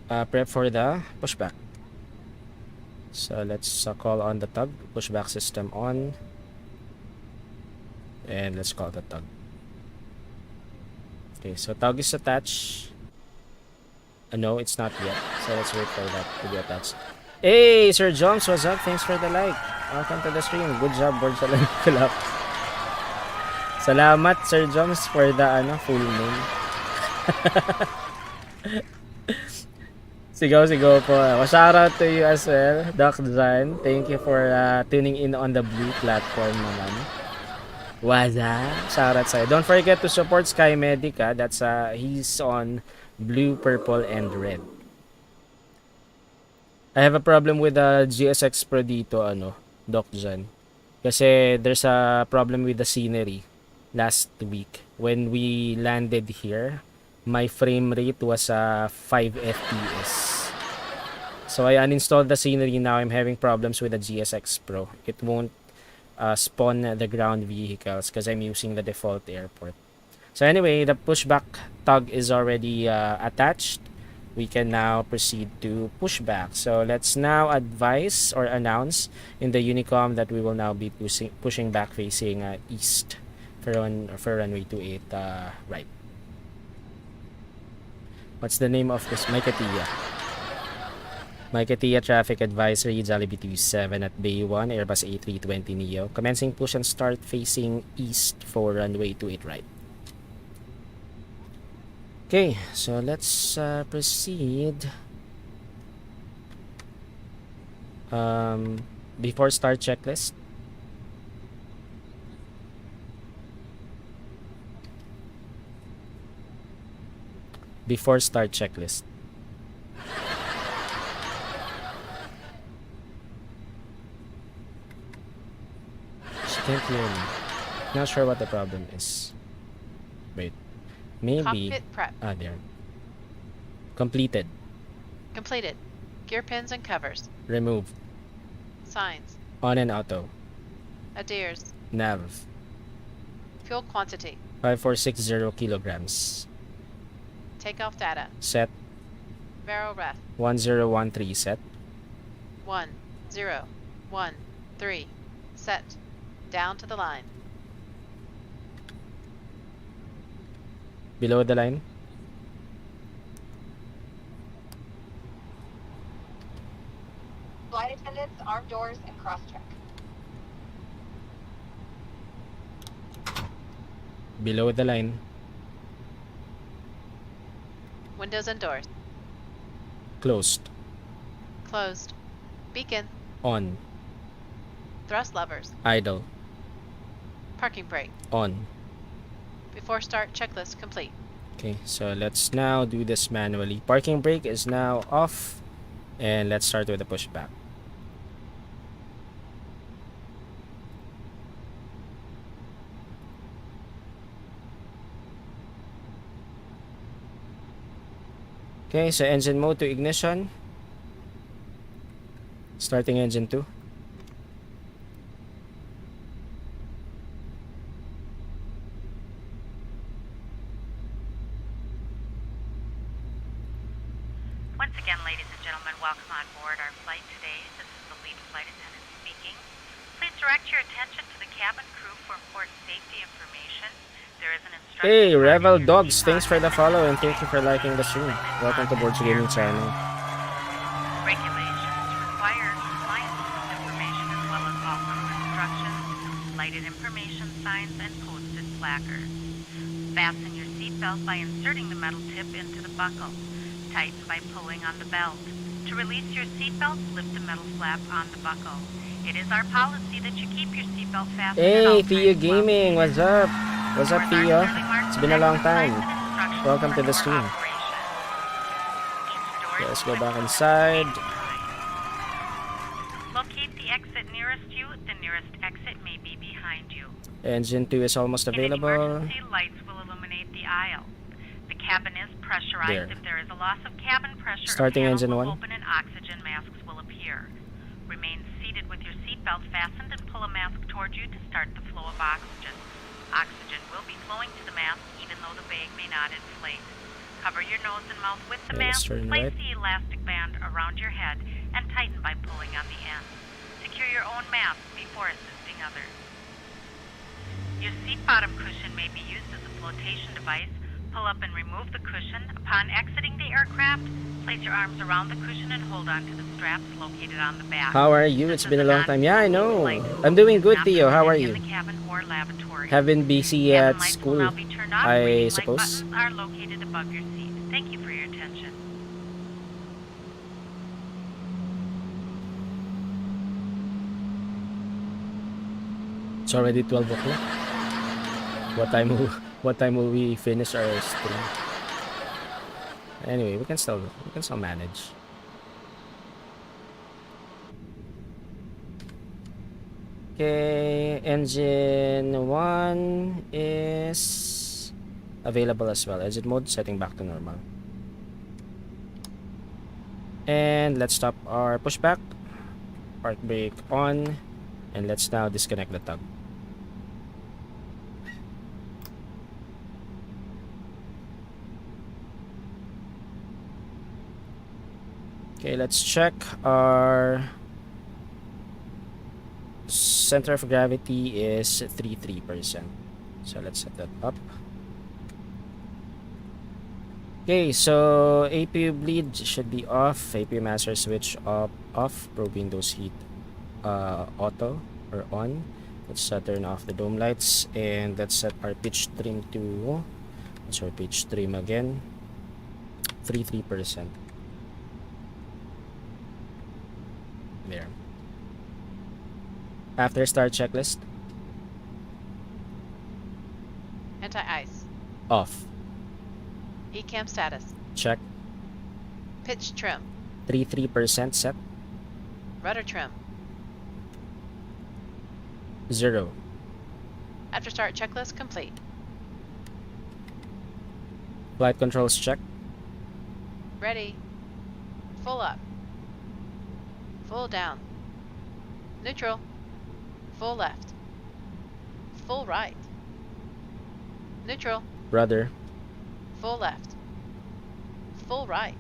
prep for the pushback. So let's call on the tug, pushback system on, and let's call the tug. Okay, so tug is attached. No, it's not yet. So let's wait for that to be attached. Hey, Sir Joms, what's up? Thanks for the like. Welcome to the stream. Good job, Borg. Salamat, Sir Joms, for the full name. Sigaw po. Shout out to you as well, Doc John. Thank you for tuning in on the Blue platform naman. What's up? Shout out sa'yo. Don't forget to support Sky Medic. That's he's on Blue, Purple, and Red. I have a problem with the GSX Pro dito, Doc John. Kasi there's a problem with the scenery last week. When we landed here, my frame rate was 5 FPS. So I uninstalled the scenery. Now I'm having problems with the GSX Pro. It won't spawn the ground vehicles because I'm using the default airport. So anyway, the pushback tug is already attached. we can now proceed to pushback. So let's now advise or announce in the Unicom that we will now be pushing back facing east for runway 28 right. What's the name of this? Maiquetia. Maiquetia traffic advisory, Jollibee 27 at Bay 1, Airbus A320neo. Commencing push and start facing east for runway 28 right. Okay, so let's proceed. Before start checklist. Before start checklist. She can't hear me. Not sure what the problem is. Wait. Maybe. Cockpit prep. There. Completed. Completed. Gear pins and covers. Removed. Signs. On and auto. Adheres. Nav. Fuel quantity. 5460 kilograms. Takeoff data. Set. Vero ref. 1013 set. 1, 0, 1, 3. Set. Down to the line. Below the line. Flight attendants, arm doors, and cross-check. Below the line. Windows and doors. Closed. Closed. Beacon. On. Thrust levers. Idle. Parking brake. On. Before start checklist complete. Okay, so let's now do this manually. Parking brake is now off. And let's start with the pushback. Okay, so engine mode to ignition. Starting engine 2. Once again, ladies and gentlemen, welcome on board our flight today. This is the lead flight attendant speaking. Please direct your attention to the cabin crew for important safety information. There is an instruction. Hey, card Revel in your Dogs, seat thanks for the pocket. follow and thank you for liking the stream. Welcome to Borg Gaming channel. Regulations require compliance with this information as well as all other instructions, lighted information signs, and posted placards. Fasten your seatbelt by inserting the metal tip into the buckle. Tighten by pulling on the belt. To release your seatbelt, lift the metal flap on the buckle. It is our policy that you keep your seatbelt fastened at Hey, all Theo times while Gaming, what's up? What's up, Doors Theo? are clearly marked It's with been a long exit time. signs and instructions Welcome to for the door stream. operation. Each door Let's is go back equipped with inside. a sign. Locate the exit nearest you. The nearest exit may be behind you. Engine 2 is almost In an available. emergency, lights will illuminate the aisle. The cabin is pressurized. There. If there is a loss of cabin pressure, Starting a engine panel will 1. open and oxygen masks will appear. Remain seated with your seatbelt fastened and pull a mask toward you to start the flow of oxygen. Oxygen will be flowing to the mask even though the bag may not inflate. Cover your nose and mouth with the Okay, let's mask. turn Place right. the elastic band around your head and tighten by pulling on the end. Secure your own mask before assisting others. Your seat bottom cushion may be used as a flotation device. Pull up and remove the cushion. Upon exiting the aircraft, place your arms around the cushion and hold on to the straps located on the back. How are you? It's This been a is long time. Yeah, I know. non-smoking flight. I'm doing It's good, not Theo. How are permitted you? in the cabin or lavatory. Have been busy Cabin at lights will school, now be turned off. I Reading light suppose. buttons are located above your seat. Thank you for your attention. It's already 12 o'clock. What time will we finish our stream? Anyway, we can still manage. Okay, engine 1 is available as well. Exit mode setting back to normal. And let's stop our pushback. Park brake on. And let's now disconnect the tug. Okay, let's check our center of gravity is 33%. So let's set that up. Okay, so APU bleed should be off, APU master switch off, probe windows heat auto or on. Let's turn off the dome lights, and let's set our pitch trim to, what's our pitch trim again? 33%. There. After start checklist, Anti-ice. off. Ecam status. Check. Pitch trim. 33% set. Rudder trim. 0. After start checklist complete. Flight controls check. Ready. Full up. Full down. Neutral. Full left. Full right. Neutral. Rudder. Full left. Full right.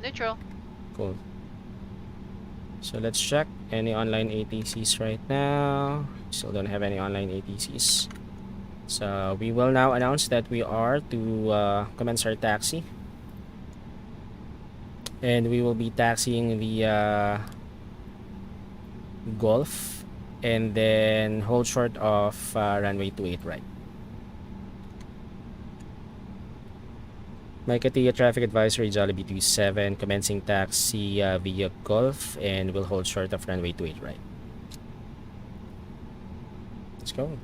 Neutral. Cool. So let's check any online ATCs right now. Still don't have any online ATCs. So we will now announce that we are to commence our taxi. And we will be taxiing the Golf, and then hold short of runway 28 right. Maiquetia traffic advisory Jollibee 27, commencing taxi via Golf, and we'll hold short of runway 28 right. Let's go.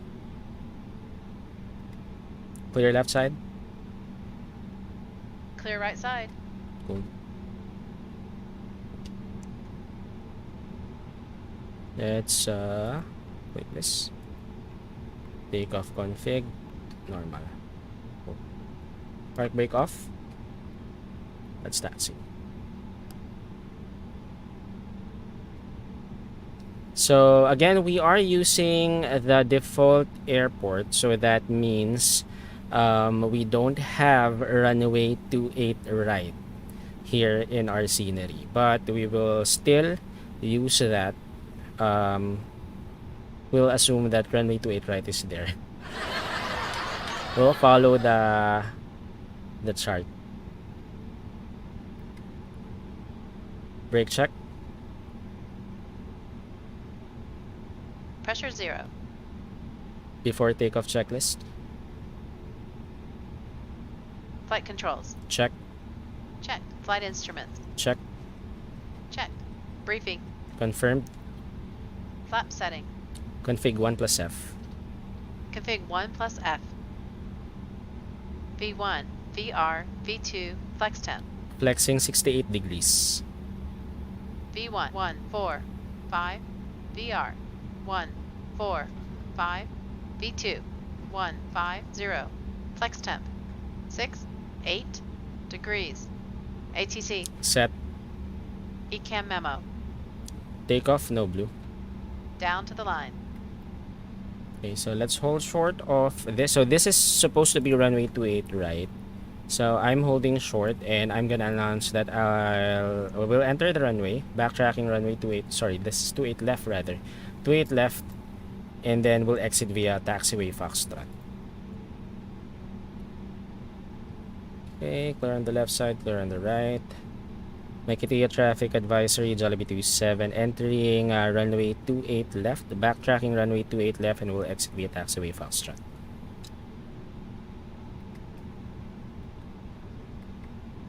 Clear left side. Clear right side. Cool. Let's wait this. Takeoff config normal. Cool. Park brake off. Let's taxi. So again, we are using the default airport, so that means we don't have runway 28 right here in our scenery, but we will still use that. We'll assume that runway 28 right is there. We'll follow the chart. Brake check. Pressure 0. Before takeoff checklist. Flight controls. Check. Check. Flight instruments. Check. Check. Briefing. Confirmed. Flap setting. Config 1 plus F. Config 1 plus F. V1, VR, V2, flex temp. Flexing 68 degrees. V1, 1, 4, 5, VR, 1, 4, 5, V2, 1, 5, 0, flex temp, 6, 8 degrees, ATC, Set. Ecam memo, Takeoff, no blue. down to the line. Okay, so let's hold short of this. So this is supposed to be runway 28 right. So I'm holding short, and I'm gonna announce that we'll enter the runway, backtracking runway 28. Sorry, this is 28 left rather. 28 left, and then we'll exit via taxiway Foxtrot. Okay, clear on the left side, clear on the right. Maiquetia traffic advisory Jollibee 27, entering runway 28 left, backtracking runway 28 left, and we'll exit via taxiway Foxtrot.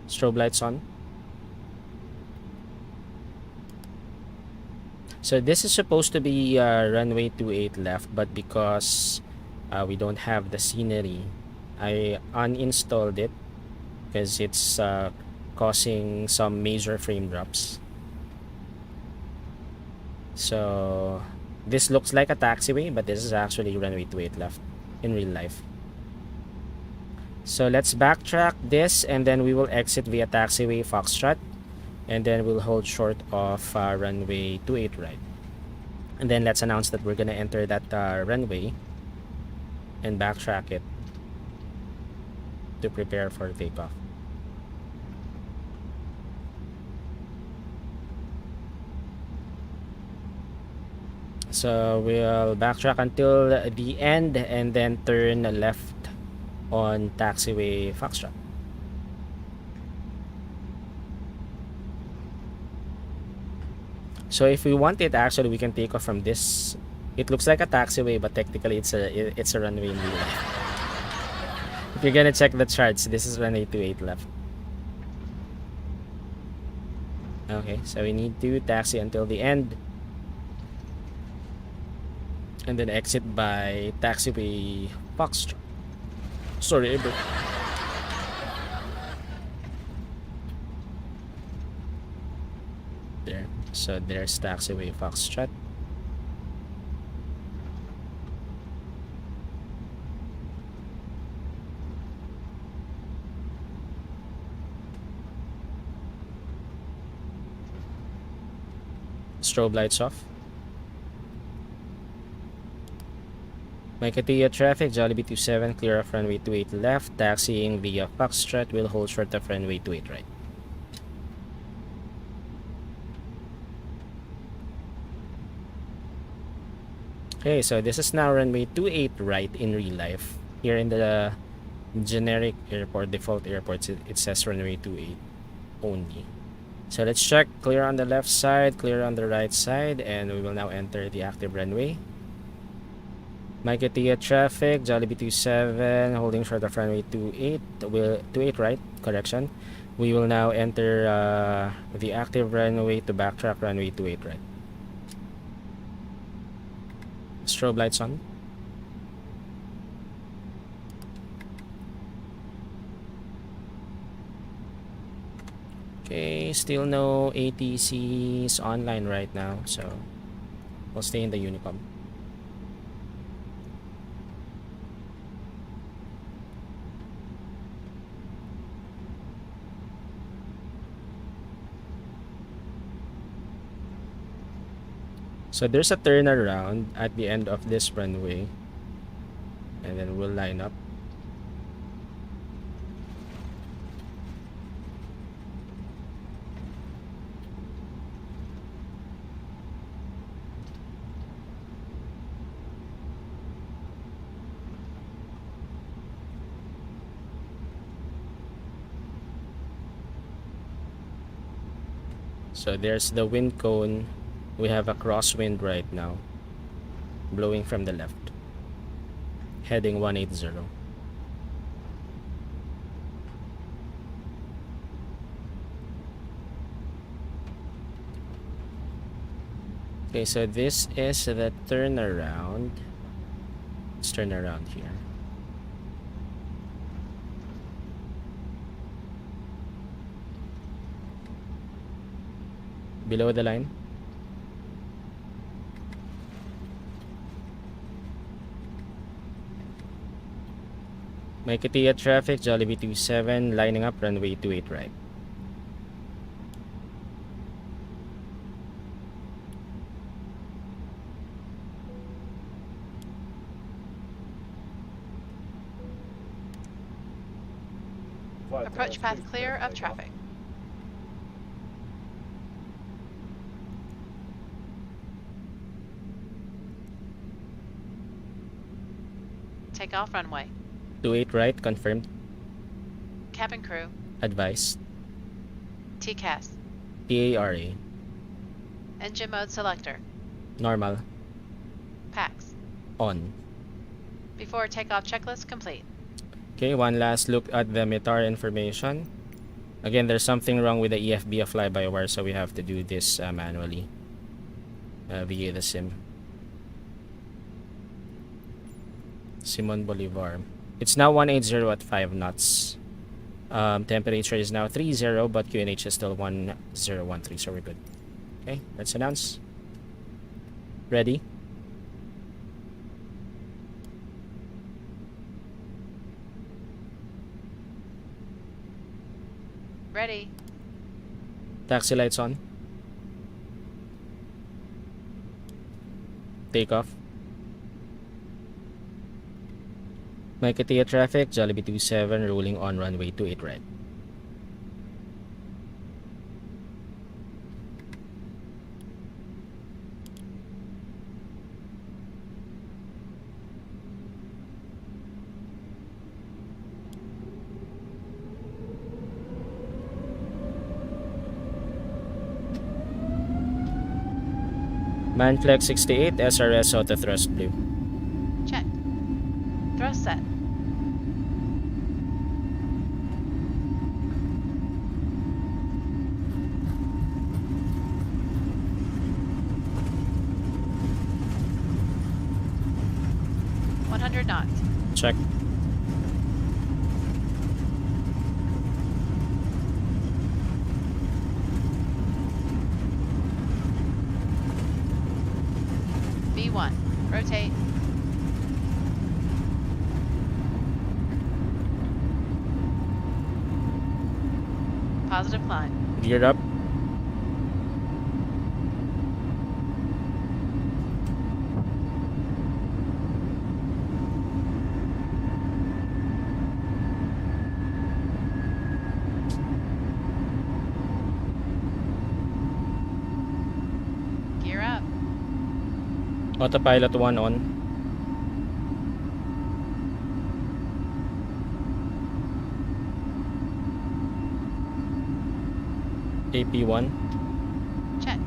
Strobe lights on. So this is supposed to be runway 28 left, but because we don't have the scenery, I uninstalled it because it's causing some major frame drops. So this looks like a taxiway, but this is actually runway 28 left in real life. So let's backtrack this, and then we will exit via taxiway Foxtrot, and then we'll hold short of runway 28 right. And then let's announce that we're gonna enter that runway and backtrack it to prepare for takeoff. So we'll backtrack until the end and then turn left on taxiway Foxtrot. So if we want it, actually we can take off from this. It looks like a taxiway, but technically it's a runway in real life. If you're gonna check the charts, this is runway 28 left. Okay, so we need to taxi until the end. And then exit by taxiway Foxtrot. Sorry, bro. There. So there's taxiway Foxtrot. Strobe lights off. Maiquetia traffic, Jollibee 27, clear of runway 28 left, taxiing via Foxtrot, will hold short of runway 28 right. Okay, so this is now runway 28 right in real life. Here in the generic airport, default airports, it says runway 28 only. So let's check, clear on the left side, clear on the right side, and we will now enter the active runway. Maiquetia traffic, Jollibee 27, holding short of runway 28, 28 right, correction. We will now enter the active runway to backtrack runway 28 right. Strobe lights on. Okay, still no ATCs online right now, so we'll stay in the Unicom. So there's a turnaround at the end of this runway, and then we'll line up. So there's the wind cone. We have a crosswind right now, blowing from the left, heading 180. Okay, so this is the turnaround. Let's turn around here. Below the line. Maiquetia traffic, Jollibee 27, lining up runway 28 right. Approach path clear of traffic. Take off runway. 28 right, confirmed. Cabin crew. Advised. TCAS. TARA. Engine mode selector. Normal. PAX. On. Before takeoff checklist complete. Okay, one last look at the METAR information. Again, there's something wrong with the EFB of fly-by-wire, so we have to do this manually via the sim. Simon Bolivar. It's now 180 at 5 knots. Temperature is now 30, but QNH is still 1013, so we're good. Okay, let's announce. Ready? Ready. Taxi lights on. Take off. Maiquetia traffic, Jollibee 27, rolling on runway 28 right. Manflex 68, SRS auto thrust blue. Check. Thrust set. knots. Check. V1. Rotate. Positive climb. Geared up. Gear up. Autopilot 1 on. AP1. Check.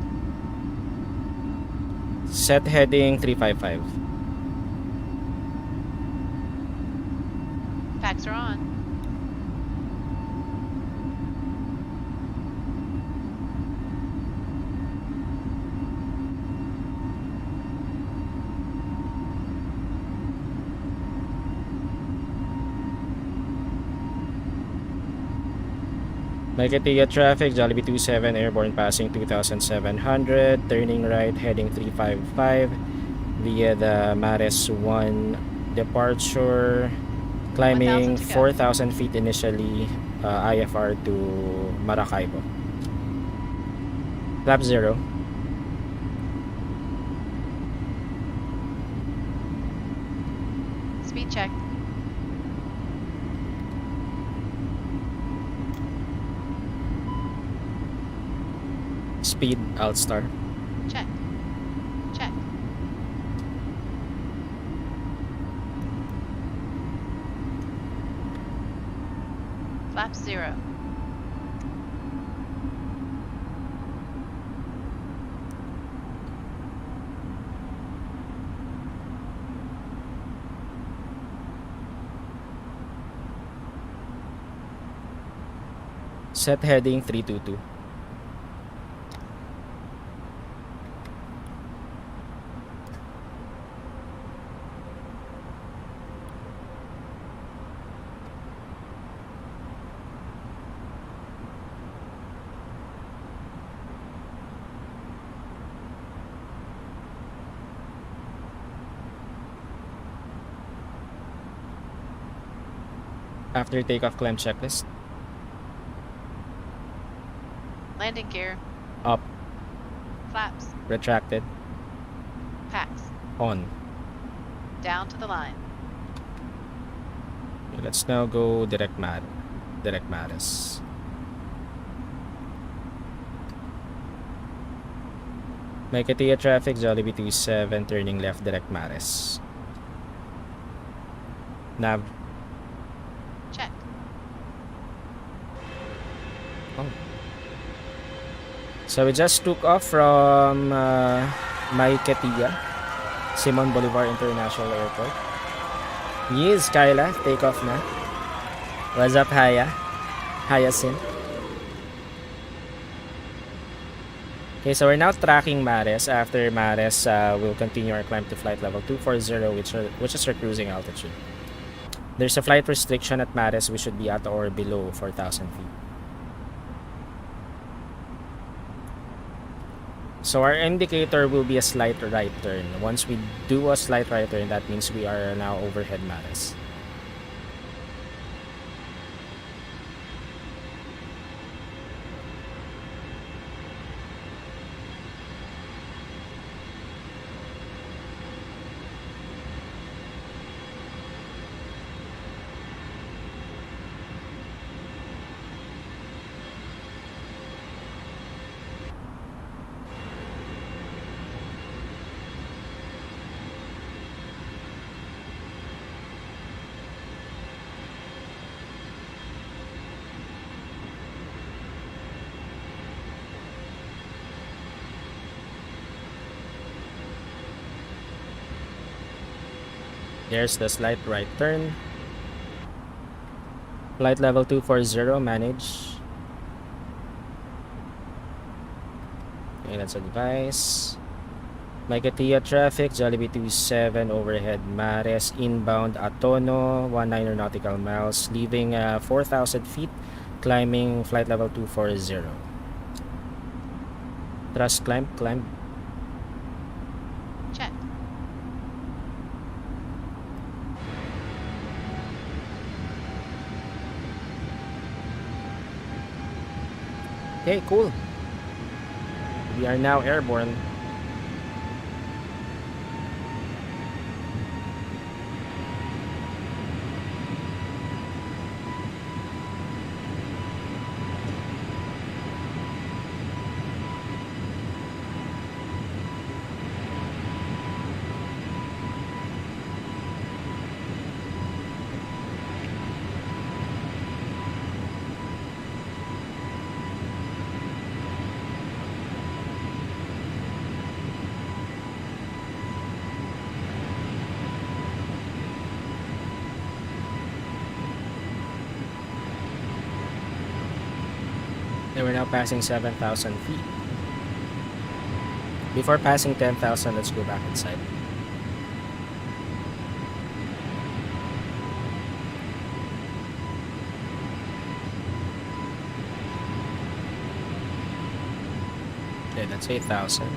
Set heading 355. Packs are on. Maiquetia traffic, Jollibee 27, airborne passing 2700, turning right, heading 355 via the Mares 1 departure, climbing 1,000 to go. 4,000 feet initially, IFR to Maracaibo. Lap 0. Speed check. Speed, Altstar. Check. Check. Flap 0. Set heading 322. After takeoff, climb checklist. Landing gear. Up, Flaps. retracted, Packs. on. Down to the line. Okay, let's now go direct Maris. Maiquetia traffic, Jollibee 27, turning left, direct Maris. Nav. Check. Oh. So we just took off from Maiquetia, Simon Bolivar International Airport. Yes, Kyla, take off na. What's up, Hyacinth? Okay, so we're now tracking Mares. After Mares, we'll continue our climb to flight level 240, which is our cruising altitude. There's a flight restriction at Mares. We should be at or below 4,000 feet. So our indicator will be a slight right turn. Once we do a slight right turn, that means we are now overhead Mares. There's the slight right turn. Flight level 240, manage. Okay, that's advice. Maiquetia traffic, Jollibee 27, overhead Mares, inbound Atono, 19 nautical miles, leaving 4,000 feet, climbing flight level 240. Thrust climb. Check. Okay, cool. We are now airborne. And we're now passing 7,000 feet. Before passing 10,000, let's go back inside. Okay, that's 8,000.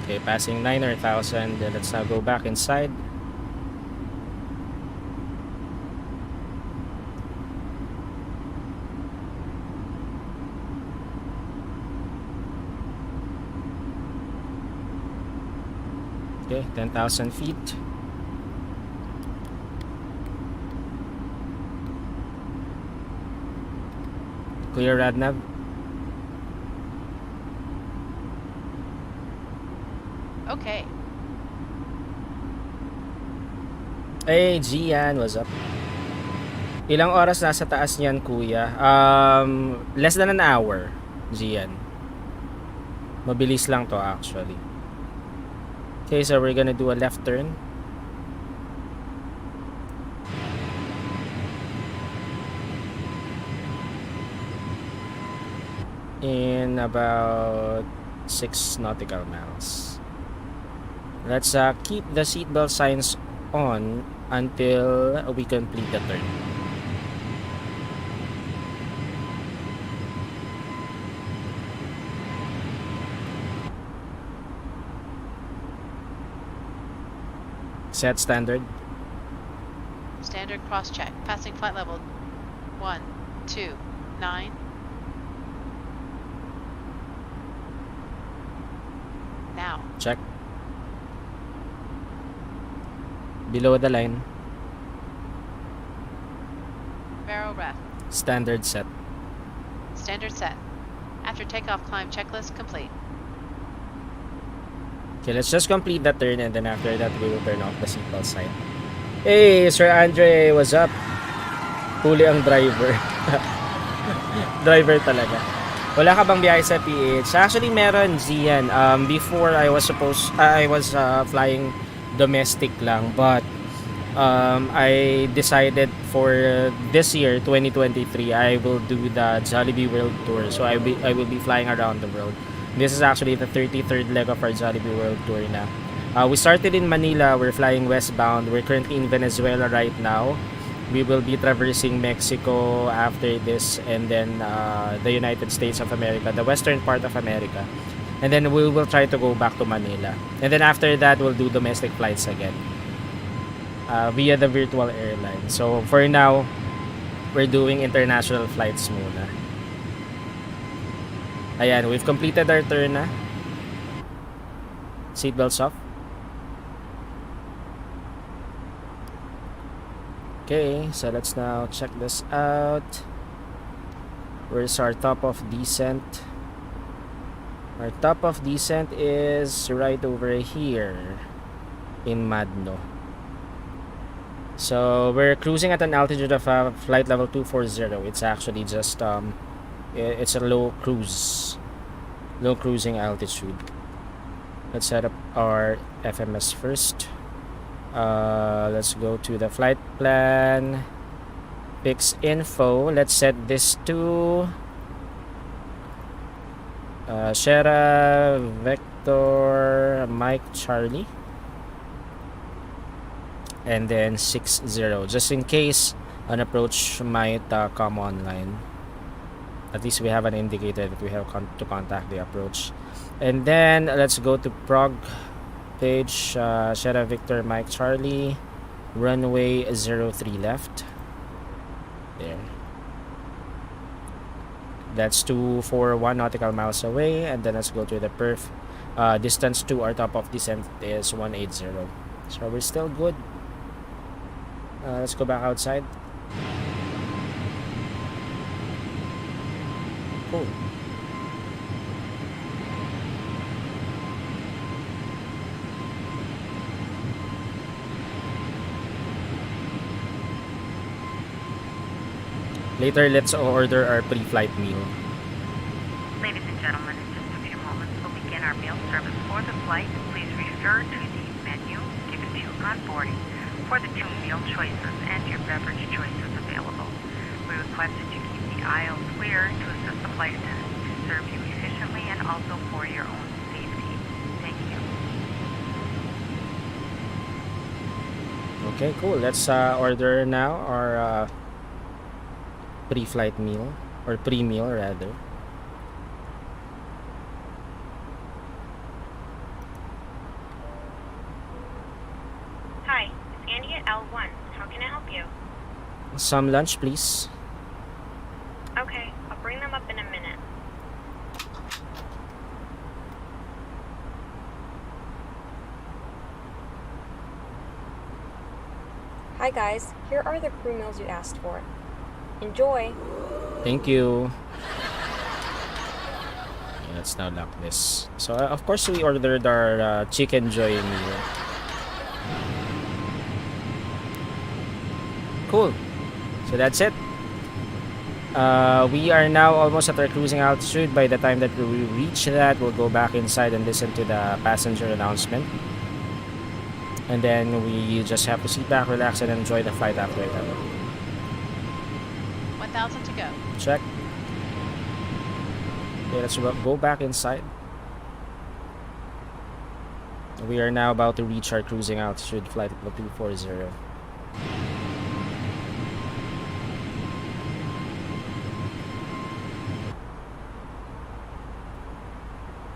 Okay, passing 9,000. Let's now go back inside. Okay, 10,000 feet. Clear radnav. Okay. Hey, Gian, what's up? Ilang oras nasa taas niyan, kuya? Less than an hour, Gian. Mabilis lang to actually. Okay, so we're gonna do a left turn. In about 6 nautical miles. Let's keep the seatbelt signs on until we complete the turn. Set standard. Standard cross check. Passing flight level 1, 2, 9. Now. Check. Below the line. Barrel ref. Standard set. Standard set. After takeoff, climb checklist complete. Okay, let's just complete the turn and then after that we will turn off the seatbelt sign. Hey, Sir Andre, what's up? Huli ang driver. Driver talaga. Wala ka bang biyahe sa PH? Actually, meron, Zian. Before I was flying domestic lang, but I decided for this year 2023 I will do the Jollibee World Tour. So I will be flying around the world. This is actually the 33rd leg of our Jollibee World Tour na. We started in Manila, we're flying westbound. We're currently in Venezuela right now. We will be traversing Mexico after this, and then the United States of America, the western part of America. And then we will try to go back to Manila. And then after that, we'll do domestic flights again via the virtual airline. So for now, we're doing international flights muna. Ayan, we've completed our turn na. Seatbelts off. Okay, so let's now check this out. Where's our top of descent? Our top of descent is right over here in Madno. So we're cruising at an altitude of flight level 240. It's actually just it's a low cruising altitude. Let's set up our FMS first. Let's go to the flight plan, fix info. Let's set this to Sierra Vector Mike Charlie, and then 60, just in case an approach might come online. At least we have an indicator that we have to contact the approach. And then let's go to prog page, Sierra Victor Mike Charlie, runway 03 left. There. That's 241 nautical miles away. And then let's go to the perf. Distance to our top of descent is 180. So we're still good. Let's go back outside. Cool. Later, let's order our pre-flight meal. Ladies and gentlemen, in just a few moments, we'll begin our meal service for the flight. Please refer to the menu given to you on boarding for the 2 meal choices and your beverage choices available. We request that you keep the aisles clear to assist the flight attendants to serve you efficiently and also for your own safety. Thank you. Okay, cool. Let's order now our pre-flight meal, or pre-meal rather. Hi, it's Andy at L1. How can I help you? Some lunch, please. Okay, I'll bring them up in a minute. Hi guys, here are the crew meals you asked for. Enjoy! Thank you. Let's now lock this. So of course we ordered our chicken joy meal. Cool. So that's it. We are now almost at our cruising altitude. By the time that we reach that, we'll go back inside and listen to the passenger announcement. And then we just have to sit back, relax, and enjoy the flight after that. 1,000 to go. Check. Okay, let's go back inside. We are now about to reach our cruising altitude, flight level 240.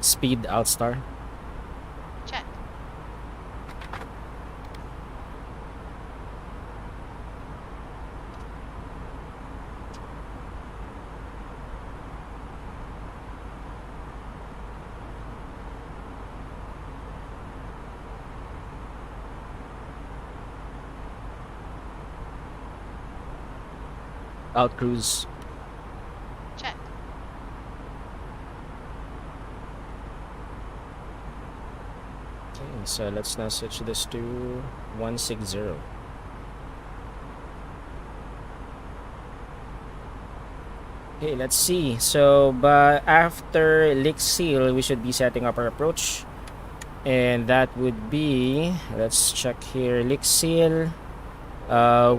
Speed Altstar. Check. Out cruise. Check. Okay, so let's now switch this to 160. Okay, let's see. So, but after Lixil, we should be setting up our approach. And that would be, let's check here, Lixil.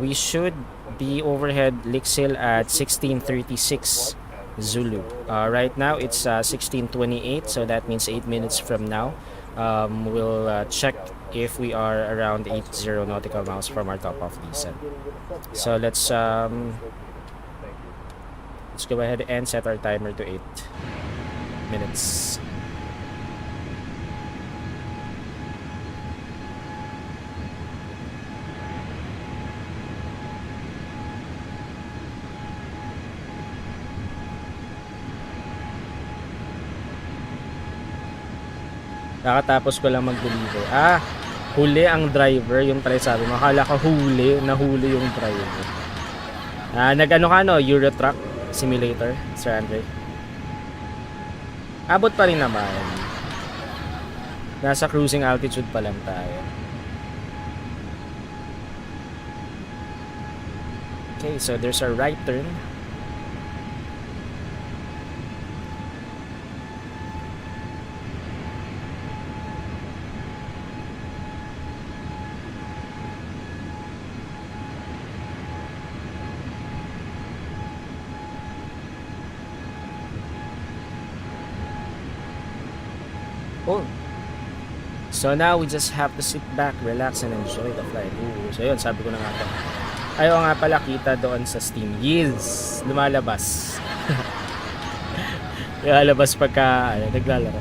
We should be overhead Lixil at 1636 Zulu. Right now it's 1628, so that means 8 minutes from now. We'll check if we are around 80 nautical miles from our top of descent. So let's go ahead and set our timer to 8 minutes. Kakatapos ko lang mag-deliver. Huli ang driver. Yung pala sabi mo. Akala ko nahuli yung driver. Nag-ano ka no? Euro Truck Simulator, Sir Andre. Abot pa rin naman. Nasa cruising altitude pa lang tayo. Okay, so there's a right turn. Oh. So now we just have to sit back, relax, and enjoy the flight. Ooh, so yun, sabi ko na nga to. Ayaw nga pala kita doon sa Steam. Yes! Lumalabas. Lumalabas pagka naglalaro.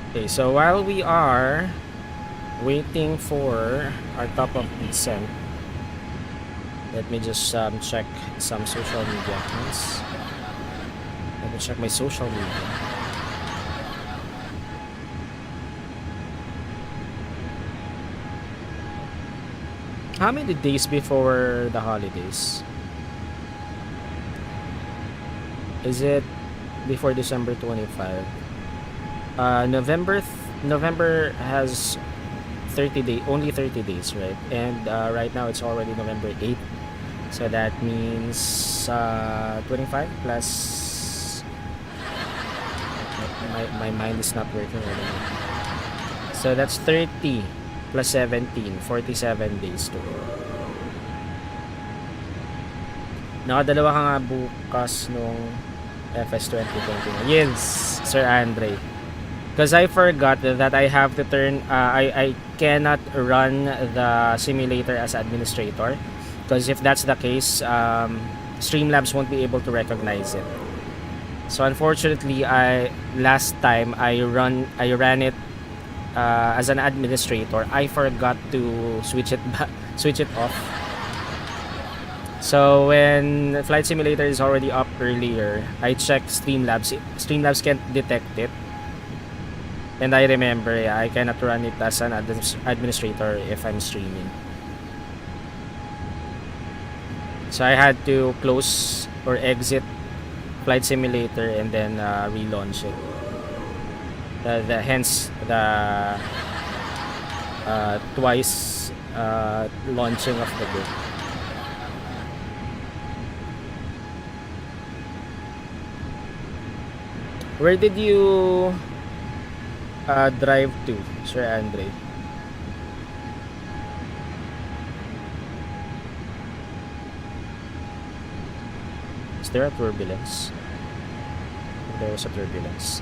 Okay, so while we are waiting for our top of descent, let me just check some social media accounts. Let me check my social media. How many days before the holidays? Is it before December 25? November has only 30 days, right? And right now it's already November 8th. So that means 25 plus my mind is not working anymore. So that's 30 plus 17, 47 days to go. Nakadalawa ka nga bukas nung FS 2021. Yes, Sir Andre. Because I forgot that I have to turn, I cannot run the simulator as administrator. Because if that's the case, Streamlabs won't be able to recognize it. So unfortunately, last time I ran it as an administrator, I forgot to switch it off. So when Flight Simulator is already up earlier, I checked Streamlabs. Streamlabs can't detect it. And I remember, I cannot run it as an administrator if I'm streaming. So I had to close or exit Flight Simulator and then relaunch it. Hence the twice launching of the game. Where did you drive to, Sir Andre? Is there a turbulence? There was a turbulence.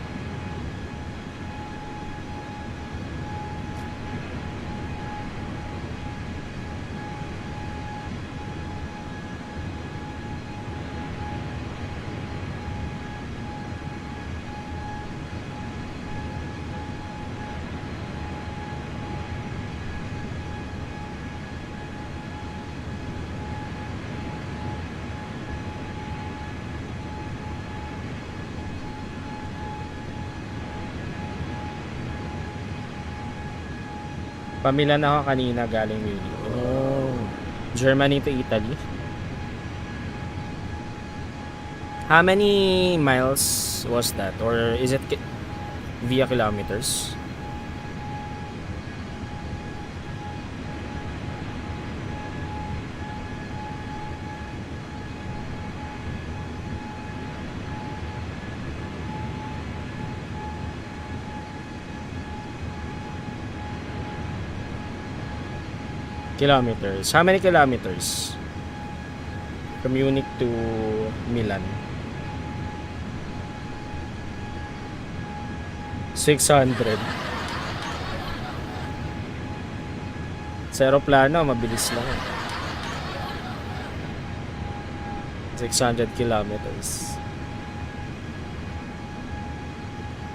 Pamila na ako kanina galing Munich. Oh, Germany to Italy. How many miles was that? Or is it via kilometers? Kilometers. How many kilometers? From Munich to Milan. 600. Sa aeroplano, mabilis lang. 600 kilometers.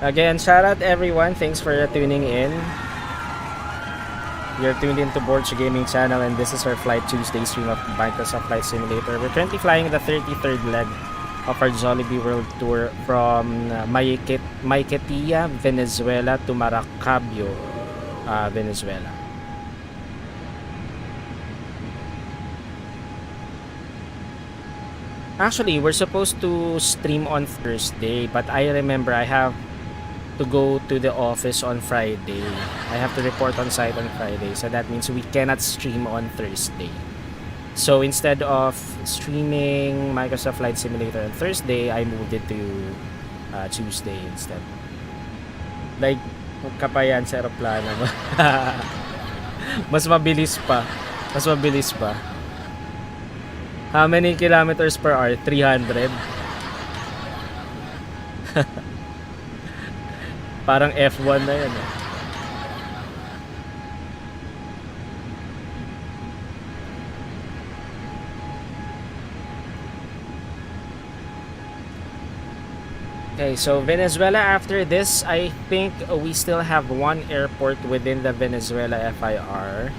Again, shout out everyone. Thanks for tuning in. You're tuned into Borg Gaming Channel, and this is our Flight Tuesday stream of Microsoft Flight Simulator. We're currently flying the 33rd leg of our Jollibee World Tour from Maiquetia, Venezuela to Maracaibo, Venezuela. Actually, we're supposed to stream on Thursday, but I remember I have to go to the office on Friday. I have to report on site on Friday, so that means we cannot stream on Thursday. So instead of streaming Microsoft Flight Simulator on Thursday, I moved it to Tuesday instead. Like, kapayan sa aeroplano mo. Mas mabilis pa. Mas mabilis pa. How many kilometers per hour? 300. Parang F1 na yan. Okay, so Venezuela, after this, I think we still have one airport within the Venezuela FIR,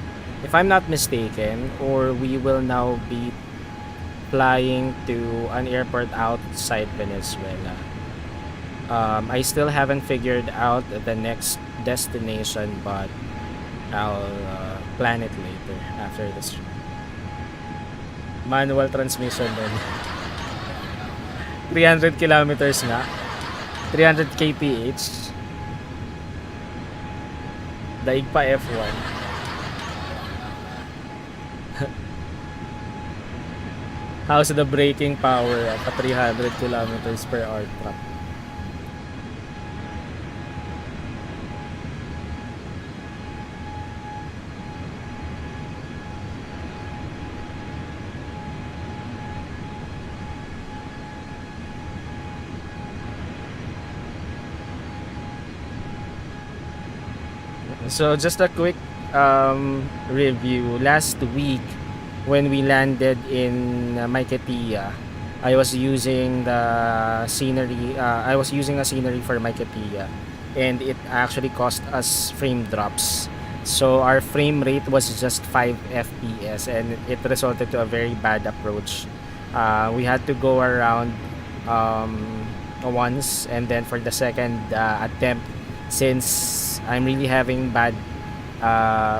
if I'm not mistaken, or we will now be flying to an airport outside Venezuela. I still haven't figured out the next destination, but I'll plan it later after this. Manual transmission din. 300 kilometers nga. 300 kph. Daig pa F1. How's the braking power at a 300 kilometers per hour truck? So just a quick review. Last week when we landed in Maiquetia, I was using the scenery. I was using a scenery for Maiquetia, and it actually cost us frame drops. So our frame rate was just 5 FPS, and it resulted to a very bad approach. We had to go around once, and then for the second attempt, since I'm really having bad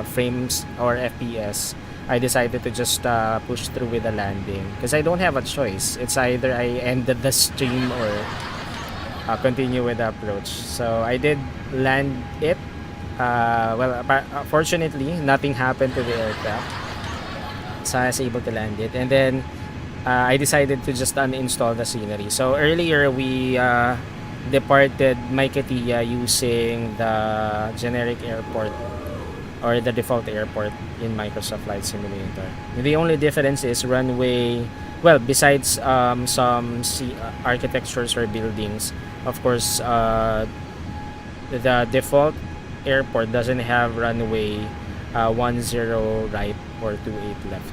frames or FPS, I decided to just push through with the landing because I don't have a choice. It's either I end the stream or continue with the approach. So I did land it. Fortunately, nothing happened to the aircraft, so I was able to land it. And then I decided to just uninstall the scenery. So earlier we departed Maiquetia using the generic airport or the default airport in Microsoft Flight Simulator. The only difference is runway, well, besides some architectures or buildings, of course, the default airport doesn't have runway 10 right or 28 left.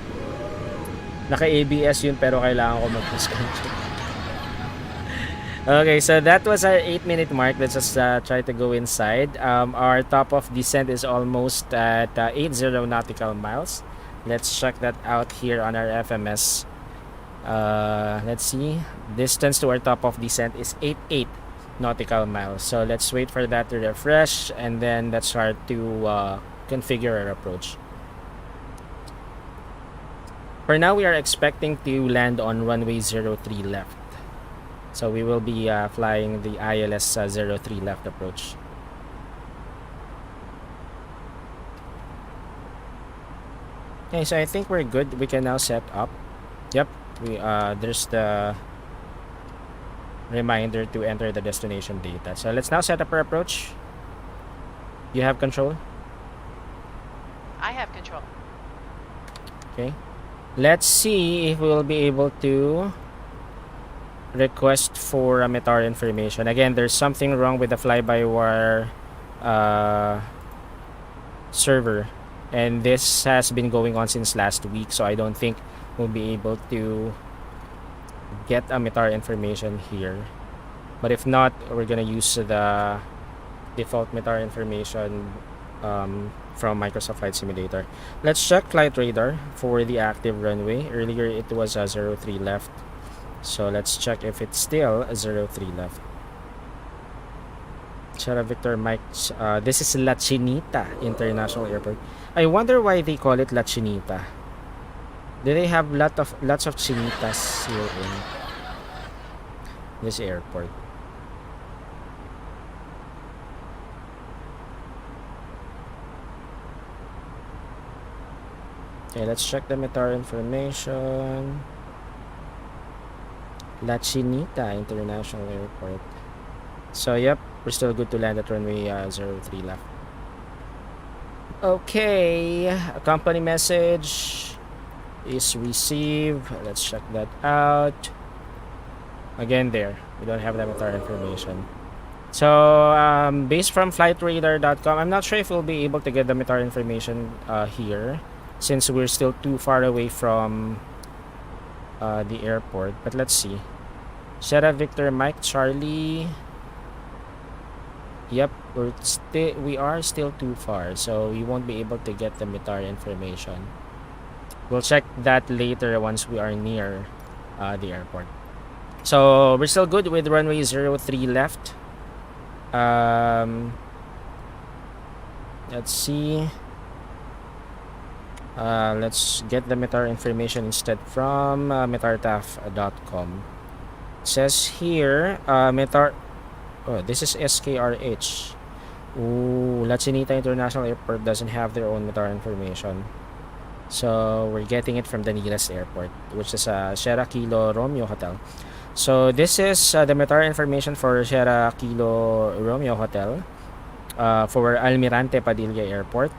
Naka-ABS yun pero kailangan ko mag-cruise control. Okay, so that was our 8-minute mark. Let's just try to go inside. Our top of descent is almost at 80 nautical miles. Let's check that out here on our FMS. Let's see. Distance to our top of descent is 88 nautical miles. So let's wait for that to refresh, and then let's start to configure our approach. For now, we are expecting to land on runway 03 left. So we will be flying the ILS 03 left approach. Okay, so I think we're good. We can now set up. Yep, there's the reminder to enter the destination data. So let's now set up our approach. You have control? I have control. Okay. Let's see if we will be able to request for a METAR information. Again, there's something wrong with the fly-by-wire server, and this has been going on since last week, so I don't think we'll be able to get a METAR information here. But if not, we're gonna use the default METAR information from Microsoft Flight Simulator. Let's check flight radar for the active runway. Earlier it was 03 left. So let's check if it's still 03 left. Sierra Victor Mike, this is La Chinita International Airport. I wonder why they call it La Chinita. Do they have lots of chinitas here in this airport? Okay, let's check the METAR information. La Chinita International Airport. So, yep, we're still good to land at runway 03 left. Okay, a company message is received. Let's check that out. Again, there, we don't have the METAR information. So, based from flightradar.com, I'm not sure if we'll be able to get the METAR information here, since we're still too far away from the airport. But let's see. Sierra Victor Mike Charlie. Yep, we are still too far, so we won't be able to get the METAR information. We'll check that later once we are near the airport. So we're still good with runway 03 left. Let's see. Let's get the METAR information instead from metartaf.com. It says here, METAR. Oh, this is SKRH. Ooh, La Chinita International Airport doesn't have their own METAR information. So we're getting it from the nearest airport, which is Sierra Kilo Romeo Hotel. So this is the METAR information for Sierra Kilo Romeo Hotel for Almirante Padilla Airport.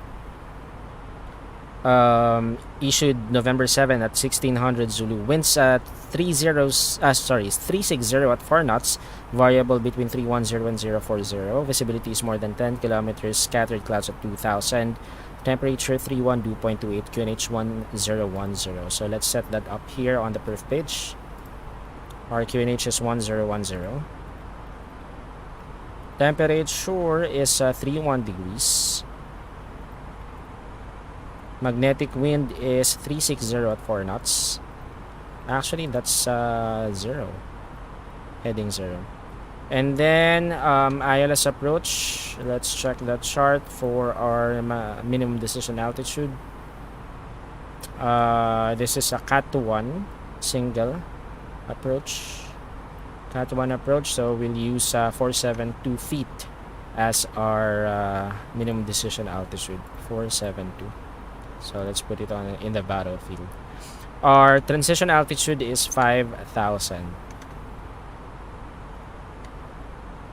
Issued November 7 at 1600 Zulu. Winds at 360 at 4 knots. Variable between 310 and 040. Visibility is more than 10 kilometers. Scattered clouds at 2000. Temperature 31 dew point 28. QNH 1010. So let's set that up here on the perf page. Our QNH is 1010. Temperature is 31 degrees. Magnetic wind is 360 at 4 knots. Actually, that's 0. Heading 0. And then ILS approach. Let's check the chart for our minimum decision altitude. This is a Cat 1 single approach. Cat 1 approach. So we'll use 472 feet as our minimum decision altitude. 472. So let's put it on in the battlefield. Our transition altitude is 5,000.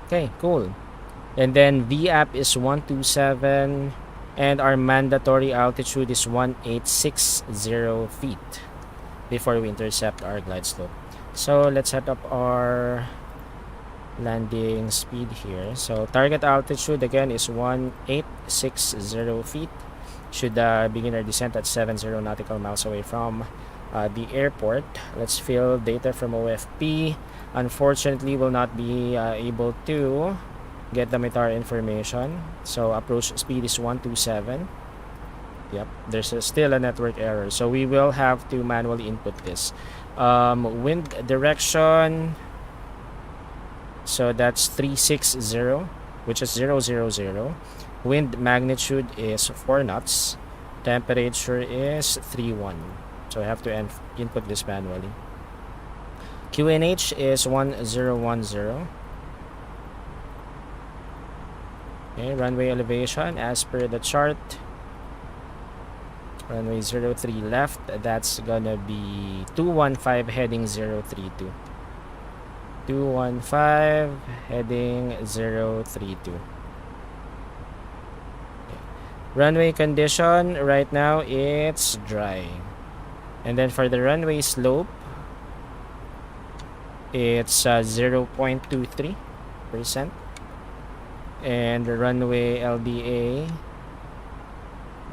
Okay, cool. And then VAP is 127, and our mandatory altitude is 1860 feet before we intercept our glide slope. So let's set up our landing speed here. So target altitude again is 1860 feet. Should begin our descent at 70 nautical miles away from the airport. Let's fill data from OFP. Unfortunately, will not be able to get the METAR information. So approach speed is 127. Yep, there's still a network error. So we will have to manually input this. Wind direction. So that's 360, which is 000. Wind magnitude is 4 knots. Temperature is 31. So I have to input this manually. QNH is 1010. Okay, runway elevation as per the chart. Runway 03 left. That's gonna be 215 heading 032. 215 heading 032. Runway condition right now, it's dry. And then for the runway slope, it's 0.23%. And the runway LDA,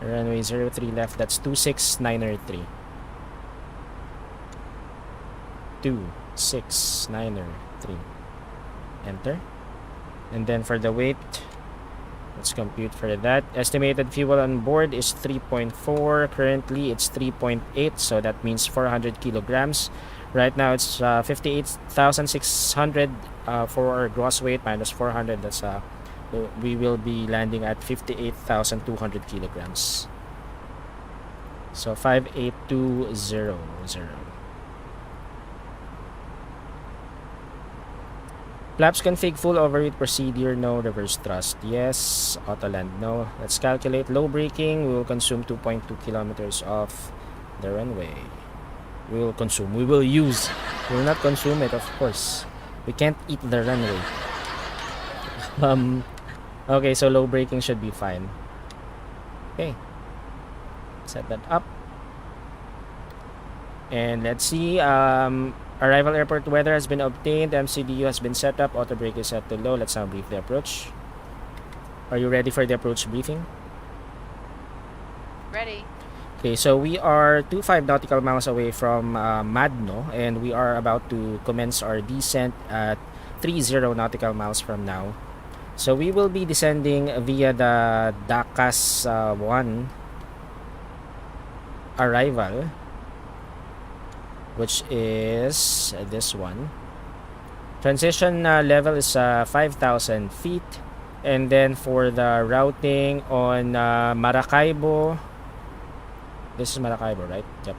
runway 03 left, that's 26903. 26903. Enter. And then for the weight, let's compute for that. Estimated fuel on board is 3.4. Currently, it's 3.8. So that means 400 kilograms. Right now, it's 58,600 for our gross weight minus 400. That's we will be landing at 58,200 kilograms. So 58200. Flaps config full overheat procedure, no. Reverse thrust, yes. Auto land, no. Let's calculate low braking. We will consume 2.2 kilometers off the runway. We will consume. We will use. We will not consume it, of course. We can't eat the runway. Okay, so low braking should be fine. Okay. Set that up. And let's see. Arrival airport weather has been obtained. MCDU has been set up. Auto brake is set to low. Let's now brief the approach. Are you ready for the approach briefing? Ready. Okay, so we are 25 nautical miles away from Madno, and we are about to commence our descent at 30 nautical miles from now. So we will be descending via the Dakas 1 arrival, which is this one. Transition level is 5,000 feet, and then for the routing on Maracaibo, this is Maracaibo, right? Yep.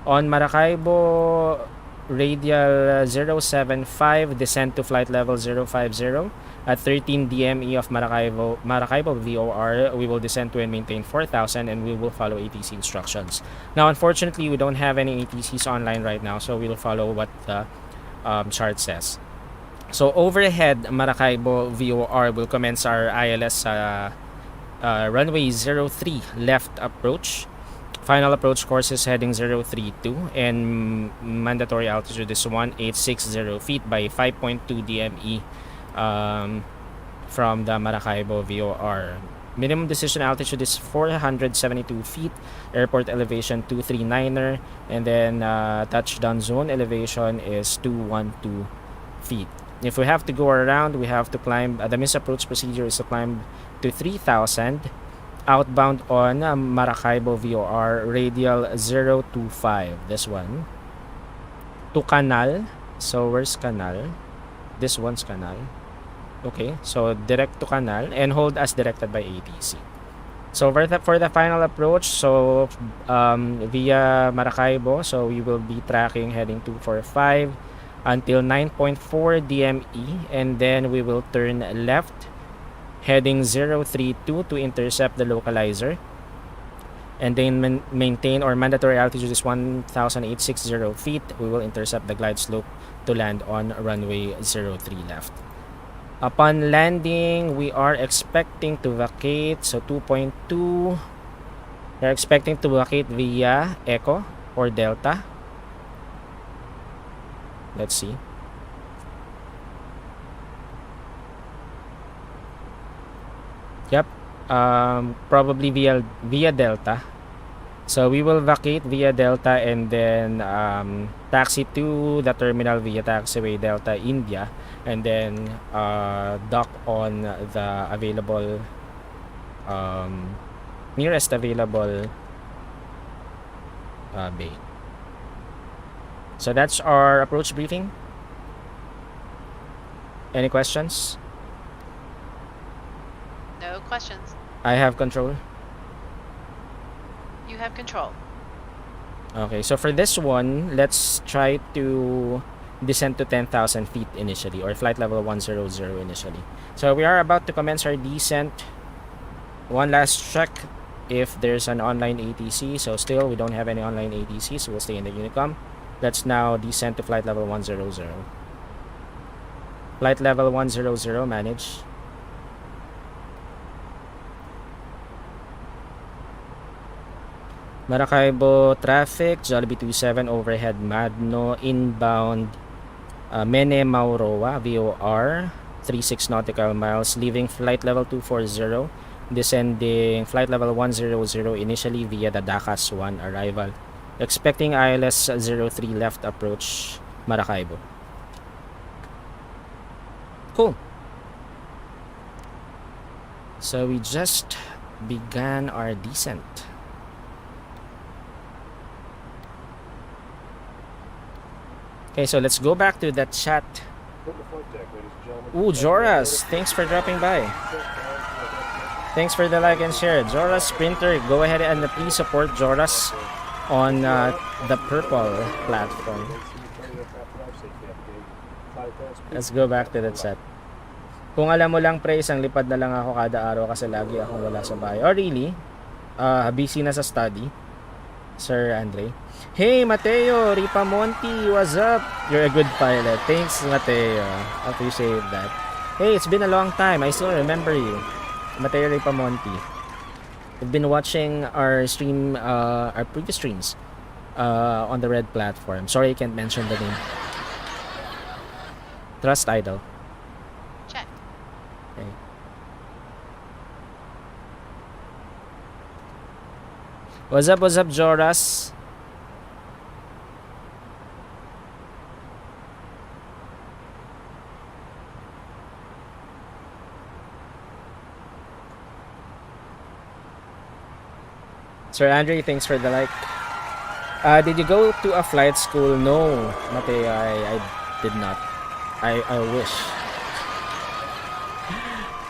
On Maracaibo, radial 075, descend to flight level 050 at 13 DME of Maracaibo VOR. We will descend to and maintain 4,000, and we will follow ATC instructions. Now, unfortunately, we don't have any ATCs online right now, so we will follow what the chart says. So overhead Maracaibo VOR will commence our ILS runway 03 left approach. Final approach course is heading 032, and mandatory altitude is 1860 feet by 5.2 DME from the Maracaibo VOR. Minimum decision altitude is 472 feet, airport elevation 239er, and then touchdown zone elevation is 212 feet. If we have to go around, we have to climb. The misapproach procedure is to climb to 3,000. Outbound on Maracaibo VOR, radial 025, this one, to Canal. So where's Canal? This one's Canal. Okay, so direct to Canal and hold as directed by ATC. So for the final approach, so via Maracaibo, so we will be tracking heading 245 until 9.4 DME, and then we will turn left heading 032 to intercept the localizer, and then maintain, or mandatory altitude is 1,860 feet. We will intercept the glide slope to land on runway 03 left. Upon landing, we are expecting to vacate, so 2.2, we're expecting to vacate via Echo or Delta. Let's see. Yep, probably via Delta. So we will vacate via Delta and then taxi to the terminal via taxiway Delta India, and then dock on the available nearest available bay. So that's our approach briefing. Any questions? No questions. I have control. You have control. Okay, so for this one, let's try to descend to 10,000 feet initially, or flight level 100 initially. So we are about to commence our descent. One last check if there's an online ATC. So still, we don't have any online ATC, so we'll stay in the Unicom. Let's now descend to flight level 100. Flight level 100, manage. Maracaibo traffic, Jollibee 27 overhead Madno, inbound Mene Mauroa VOR 36 nautical miles, leaving flight level 240, descending flight level 100 initially via the Dakas 1 arrival. Expecting ILS 03 left approach Maracaibo. Cool. So we just began our descent. Okay, so let's go back to the chat. Ooh, Joras, thanks for dropping by. Thanks for the like and share. Joras Sprinter, go ahead and please support Joras on the purple platform. Let's go back to the chat. Kung alam mo lang pre, isang lipad na lang ako kada araw kasi lagi akong wala sa bahay. Oh really? Busy na sa study, Sir Andre. Hey Mateo, Ripamonti, what's up? You're a good pilot. Thanks Mateo. Appreciate that. Hey, it's been a long time. I still remember you. Mateo Ripamonti. I've been watching our stream, our previous streams on the red platform. Sorry I can't mention the name. Trust Idol. Check. Okay. What's up, Joras? Sir Andre, thanks for the like. Did you go to a flight school? No, Mateo, I did not. I wish.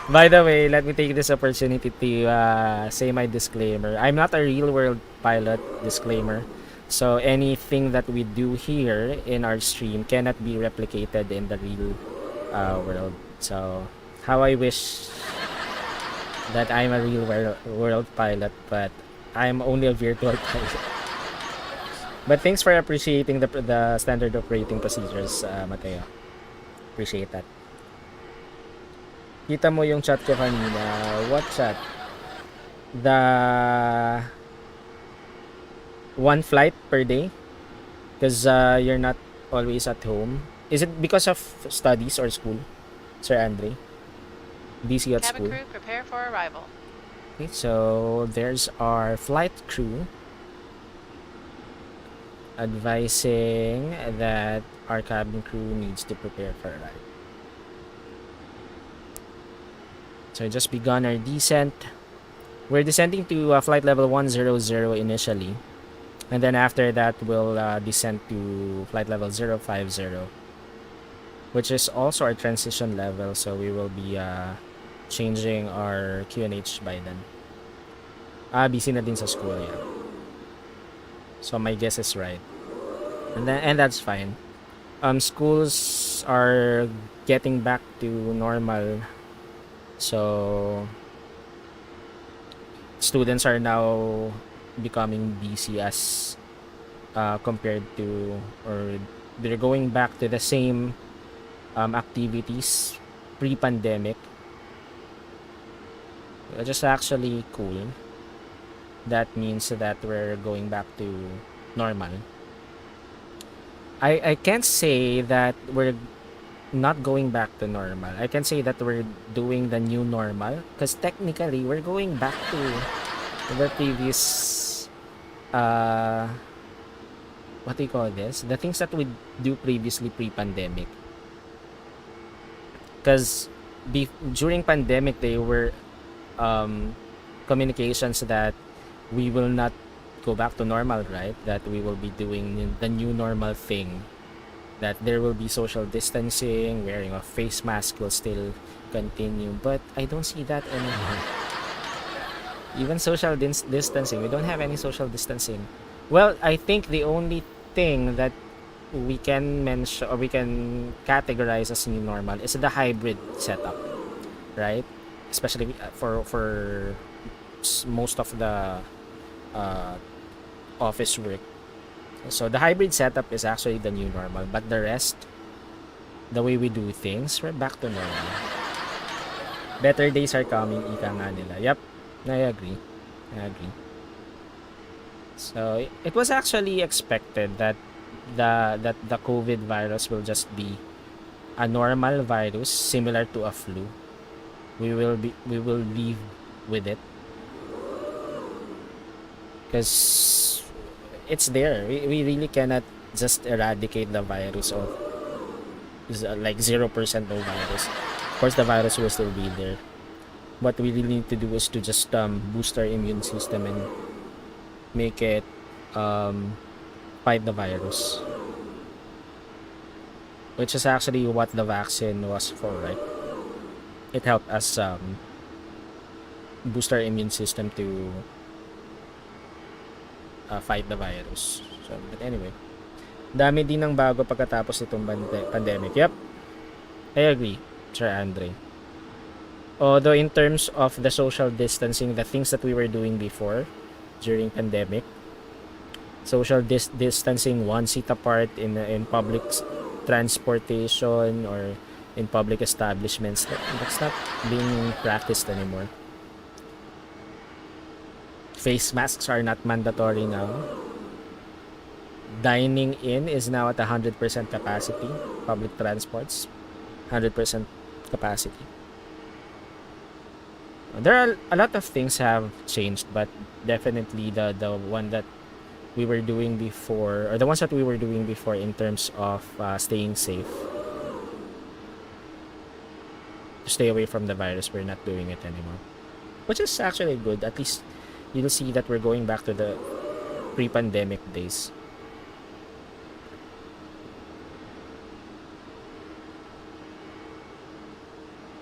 By the way, let me take this opportunity to say my disclaimer. I'm not a real world pilot, disclaimer. So anything that we do here in our stream cannot be replicated in the real world. So how I wish that I'm a real world pilot, but I'm only a virtual pilot. But thanks for appreciating the standard operating procedures, Mateo. Appreciate that. Kita mo yung chat ko kanina. What chat? The one flight per day? Because you're not always at home. Is it because of studies or school, Sir Andre? Busy at Cabin school? crew, prepare for arrival. Okay, so there's our flight crew advising that our cabin crew needs to prepare for a ride. So just begun our descent. We're descending to flight level 100 initially, and then after that we'll descend to flight level 050, which is also our transition level, so we will be changing our QNH by then. Busy na din sa school, yeah. So my guess is right. And that's fine. Schools are getting back to normal. So students are now becoming busy as compared to, or they're going back to the same activities pre-pandemic, which is actually cool. That means that we're going back to normal. I can't say that we're not going back to normal. I can say that we're doing the new normal, because technically we're going back to the previous what do you call this? The things that we do previously pre-pandemic. Because during pandemic, they were communications that we will not go back to normal, right? That we will be doing the new normal thing. That there will be social distancing, wearing a face mask will still continue. But I don't see that anymore. Even social distancing, we don't have any social distancing. Well, I think the only thing that we can mention or we can categorize as new normal is the hybrid setup, right? Especially for most of the office work. So the hybrid setup is actually the new normal, but the rest, the way we do things, we're back to normal. Better days are coming, ika nga nila. Yep, I agree. So it was actually expected that the COVID virus will just be a normal virus similar to a flu. We will live with it because it's there. We really cannot just eradicate the virus or like 0% no virus. Of course the virus will still be there. What we really need to do is to just boost our immune system and make it fight the virus, which is actually what the vaccine was for, right? It helped us boost our immune system to fight the virus. So, but anyway, dami din ng bago pagkatapos itong pandemic. Yep, I agree, Sir Andre. Although in terms of the social distancing, the things that we were doing before during pandemic, social distancing 1 seat apart in public transportation or in public establishments, that's not being practiced anymore. Face masks are not mandatory now. Dining in is now at 100% capacity. Public transports, 100% capacity. There are a lot of things have changed, but definitely the one that we were doing before, or the ones that we were doing before in terms of staying safe, to stay away from the virus, we're not doing it anymore, which is actually good. At least you'll see that we're going back to the pre-pandemic days.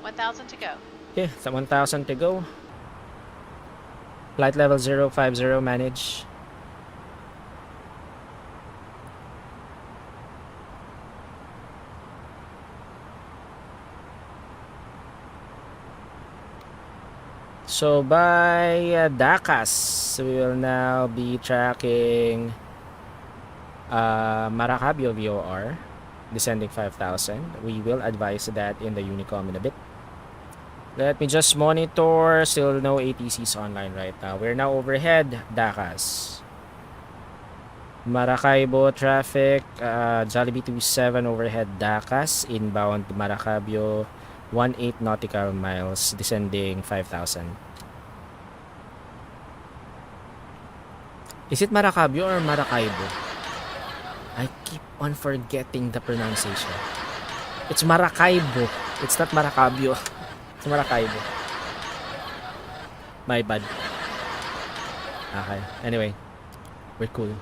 $1,000 to go. Okay, so 1,000 to go. Flight level 050, manage. So by Dacas, we will now be tracking Maracaibo VOR, descending 5,000. We will advise that in the Unicom in a bit. Let me just monitor. Still no ATCs online right now. We're now overhead Dacas. Maracaibo traffic, Jollibee 27 overhead Dacas, inbound Maracaibo 18 nautical miles, descending 5,000. Is it Maracaibo or Maracaibo? I keep on forgetting the pronunciation. It's Maracaibo. It's not Maracaibo. It's Maracaibo. My bad. Okay. Anyway, we're cool.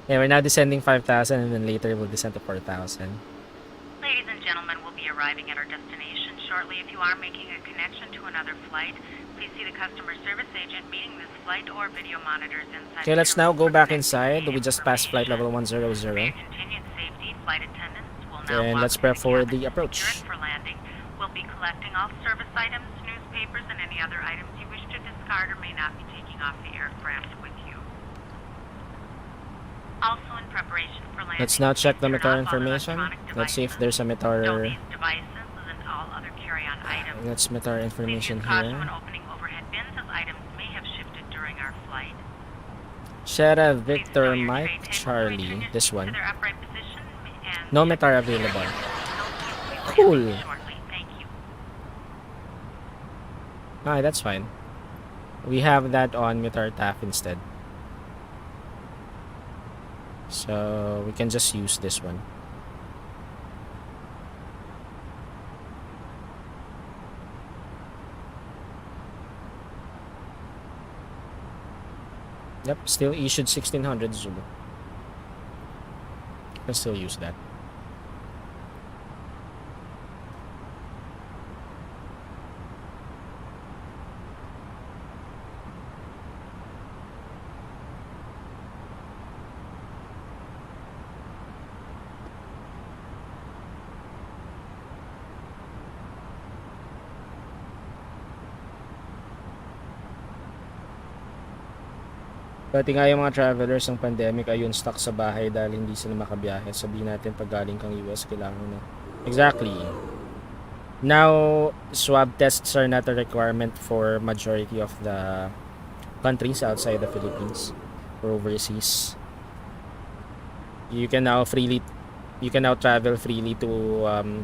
Yeah, we're now descending 5,000 and then later we'll descend to 4,000. Ladies and gentlemen, we'll be arriving at our destination shortly. If you are making a connection to another flight, please see the customer service agent meeting this flight or video monitors inside. Okay, let's now go back inside. We just passed flight level 100. For your continued safety, flight attendants will now And walk let's through prep for cabin the to approach. secure it for landing. We'll be collecting all service items, newspapers, and any other items you wish to discard or may not be taking off the aircraft with you. Also in preparation for landing, Let's now check the turn METAR off all information. electronic Let's see if there's a Stow METAR. these devices and all other carry-on items. Let's METAR Please information use caution here. when opening overhead bins as items may have shifted during our flight. Shera Please Victor stow your tray Mike tables to Charlie. return your This seats to one. their upright position and No check METAR the seat available. area. Cool. Shortly. Thank you. Ah, that's fine. We have that on METAR TAF instead. So we can just use this one. Yep, still issued 1600 Zulu. Can still use that. Pati nga yung mga travelers ng pandemic ayun stuck sa bahay dahil hindi sila makabiyahe. Sabihin natin pag galing kang US kailangan na. Exactly. Now, swab tests are not a requirement for majority of the countries outside the Philippines or overseas. You can now travel freely to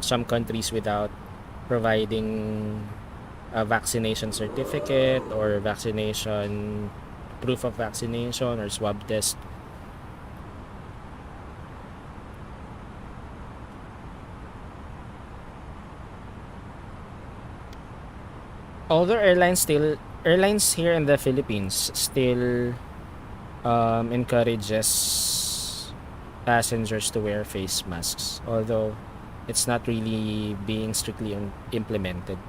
some countries without providing a vaccination certificate or vaccination proof of vaccination or swab test. Although airlines here in the Philippines still encourages passengers to wear face masks, although it's not really being strictly implemented.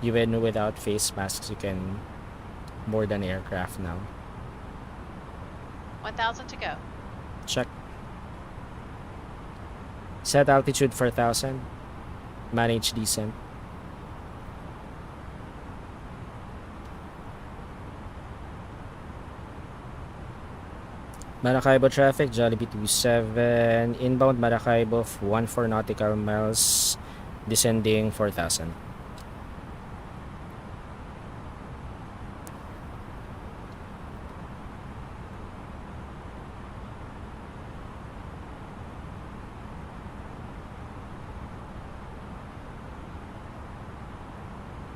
Even without face masks, you can board an aircraft now. 1,000 to go. Check. Set altitude 4000. Manage descent. Maracaibo traffic, Jollibee 27. Inbound Maracaibo 14 nautical miles. Descending 4000.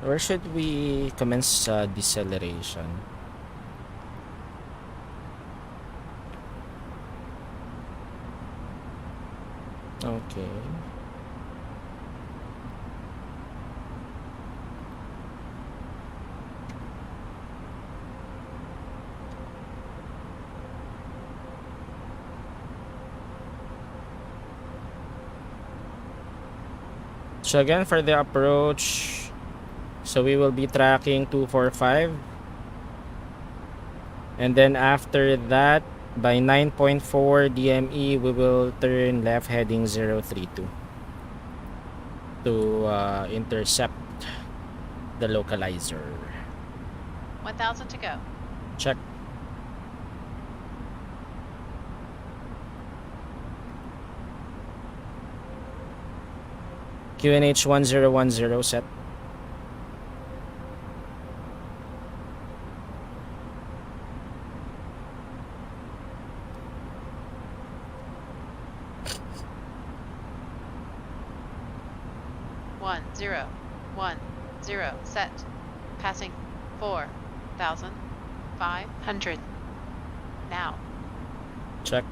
Where should we commence deceleration? Okay. So again, for the approach, so we will be tracking 245, and then after that, by 9.4 DME, we will turn left heading 032 to intercept the localizer. 1000 to go. Check. QNH 1010 set. One zero set. Passing 4,500. Now. Check.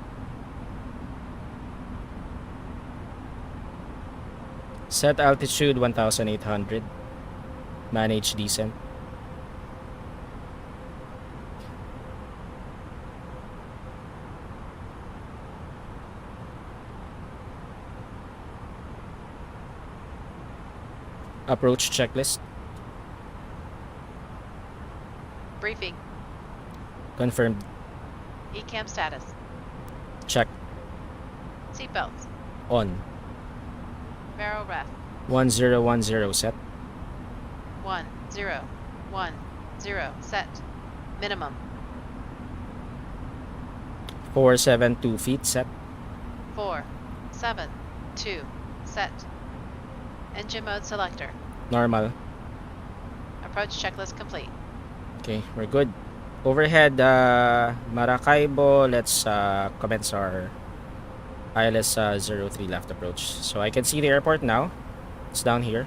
Set altitude 1800. Manage descent. Approach checklist. Briefing. Confirmed. ECAM status. Check. Seatbelts. On. Barrel ref. 1010 set. 1010 set. Minimum. 472 feet set. 472 set. Engine mode selector. Normal. Approach checklist complete. Okay, we're good. Overhead Maracaibo, let's commence our ILS 03 left approach. So I can see the airport now. It's down here.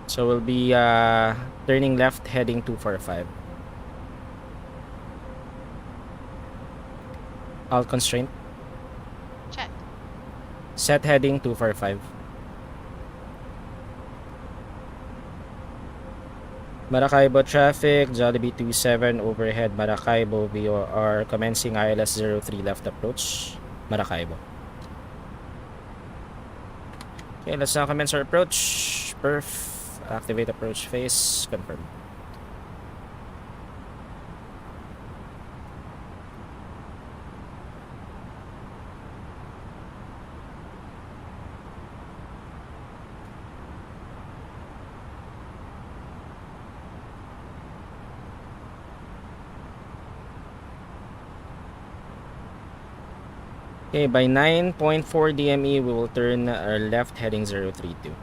So we'll be turning left heading 245. Alt constraint. Check. Set heading 245. Maracaibo traffic, Jollibee 27 overhead Maracaibo. We are commencing ILS 03 left approach, Maracaibo. Okay, let's now commence our approach. Perf. Activate approach phase. Confirm. Okay, by 9.4 DME, we will turn our left heading 032.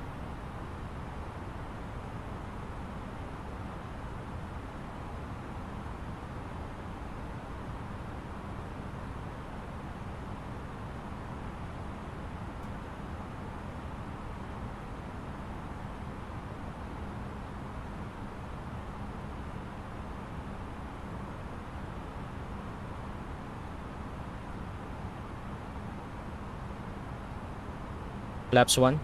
Flaps 1.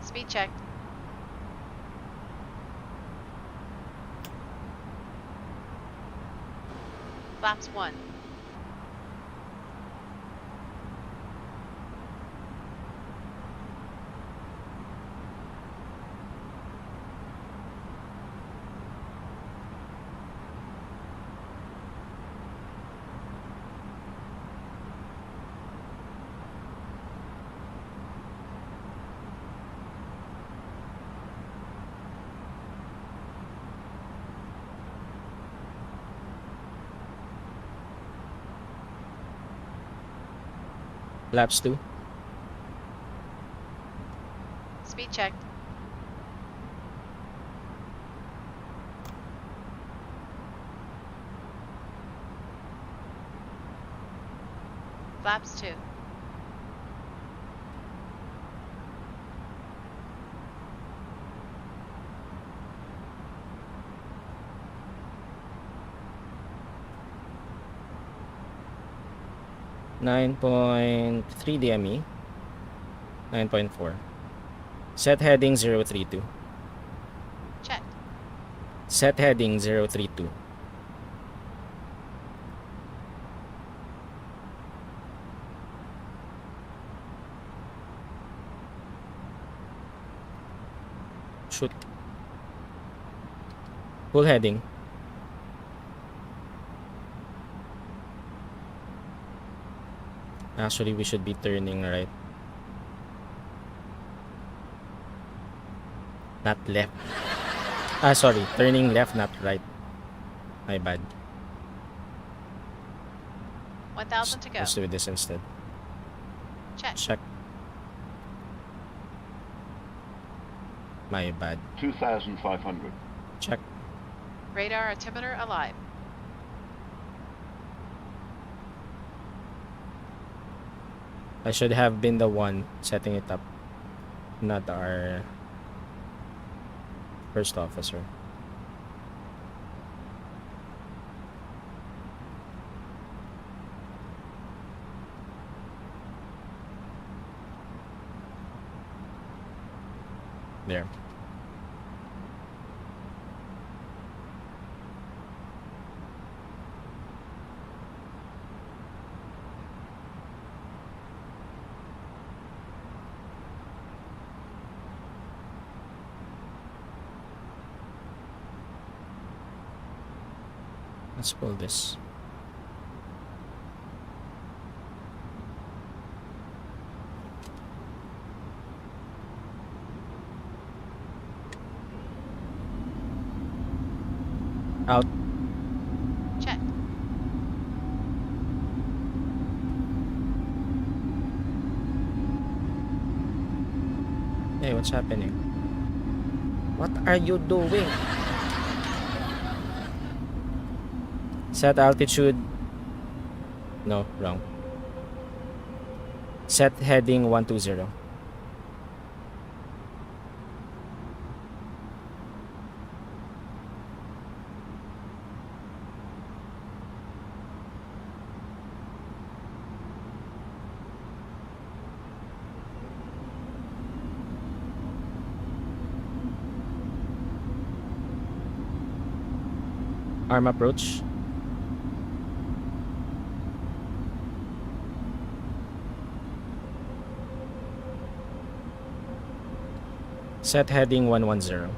Speed check. Flaps 1. Flaps 2. Speed checked. Flaps 2. .3 DME. 9.4. Set heading 032. Checked. Set heading 032. Shoot. Full heading. Actually, we should be turning right. Not left. Sorry. Turning left, not right. My bad. 1,000 to go. Let's do this instead. Check. Check. My bad. 2,500. Check. Radar altimeter alive. I should have been the one setting it up, not our first officer. There. Let's pull this. Out. Check. Hey, what's happening? What are you doing? Set altitude. No, wrong. Set heading 120. Arm approach. Set heading 110.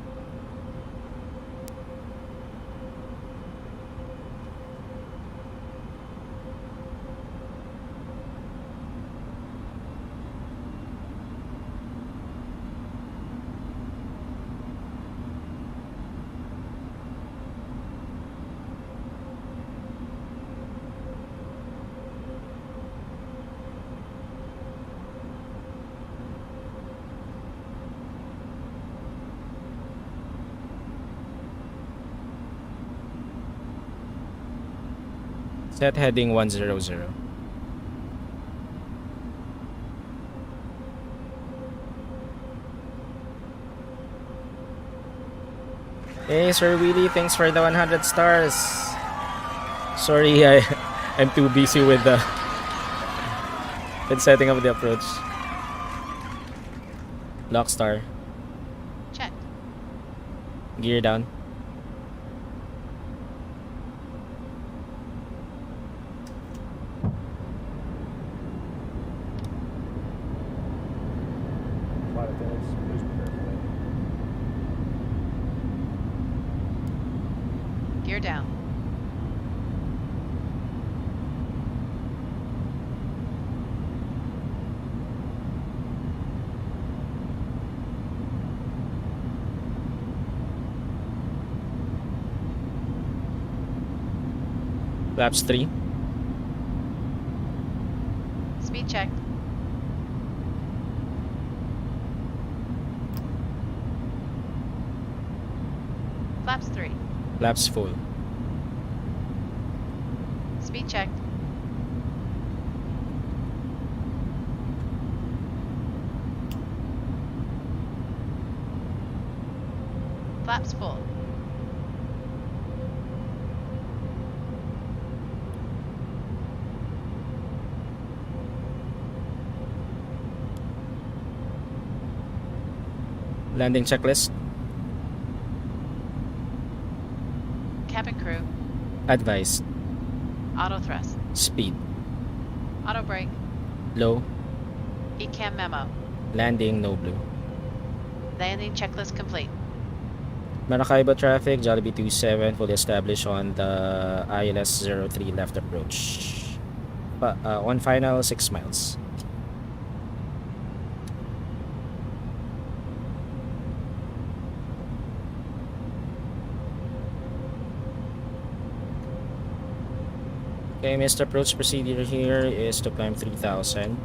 Set heading 100. Hey, Sir Willie, thanks for the 100 stars. Sorry, I'm too busy with the with setting up the approach. Lock star. Check. Gear down. Flight attendants, please prepare for landing. Gear down. Flaps 3. Speed check. Flaps 3. Flaps full. Speed checked. Flaps full. Landing checklist. Cabin crew. Advised. Auto thrust. Speed. Auto brake. Low. ECAM memo. Landing no blue. Landing checklist complete. Maracaibo traffic, Jollibee 27 fully established on the ILS 03 left approach. On final 6 miles. Okay, missed approach procedure here is to climb 3000.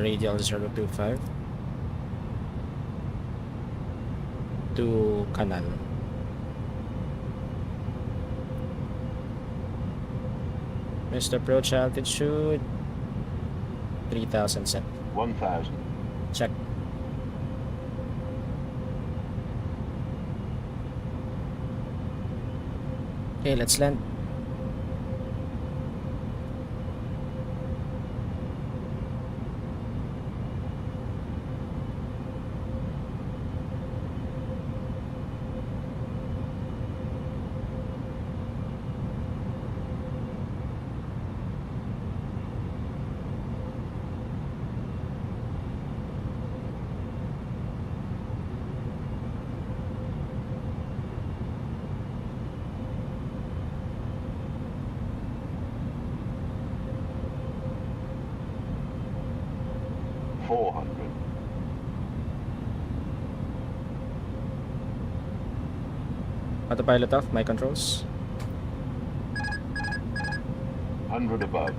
Radial 025 to Canal. Missed approach altitude 3000 set. 1000. Check. Okay, let's land. Autopilot off, my controls. 100 above.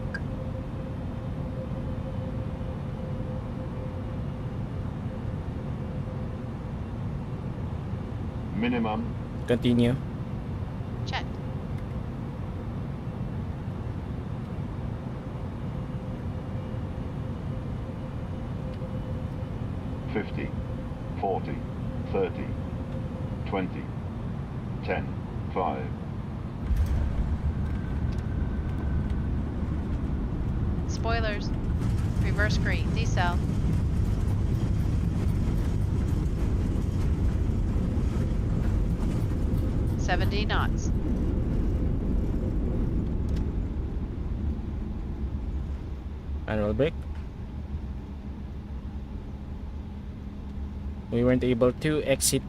Minimum. Continue. Checked. $50, 40, 30, 20, 10, 5. Spoilers. Reverse green. Decel. $70 knots. Manual brake. We weren't able to exit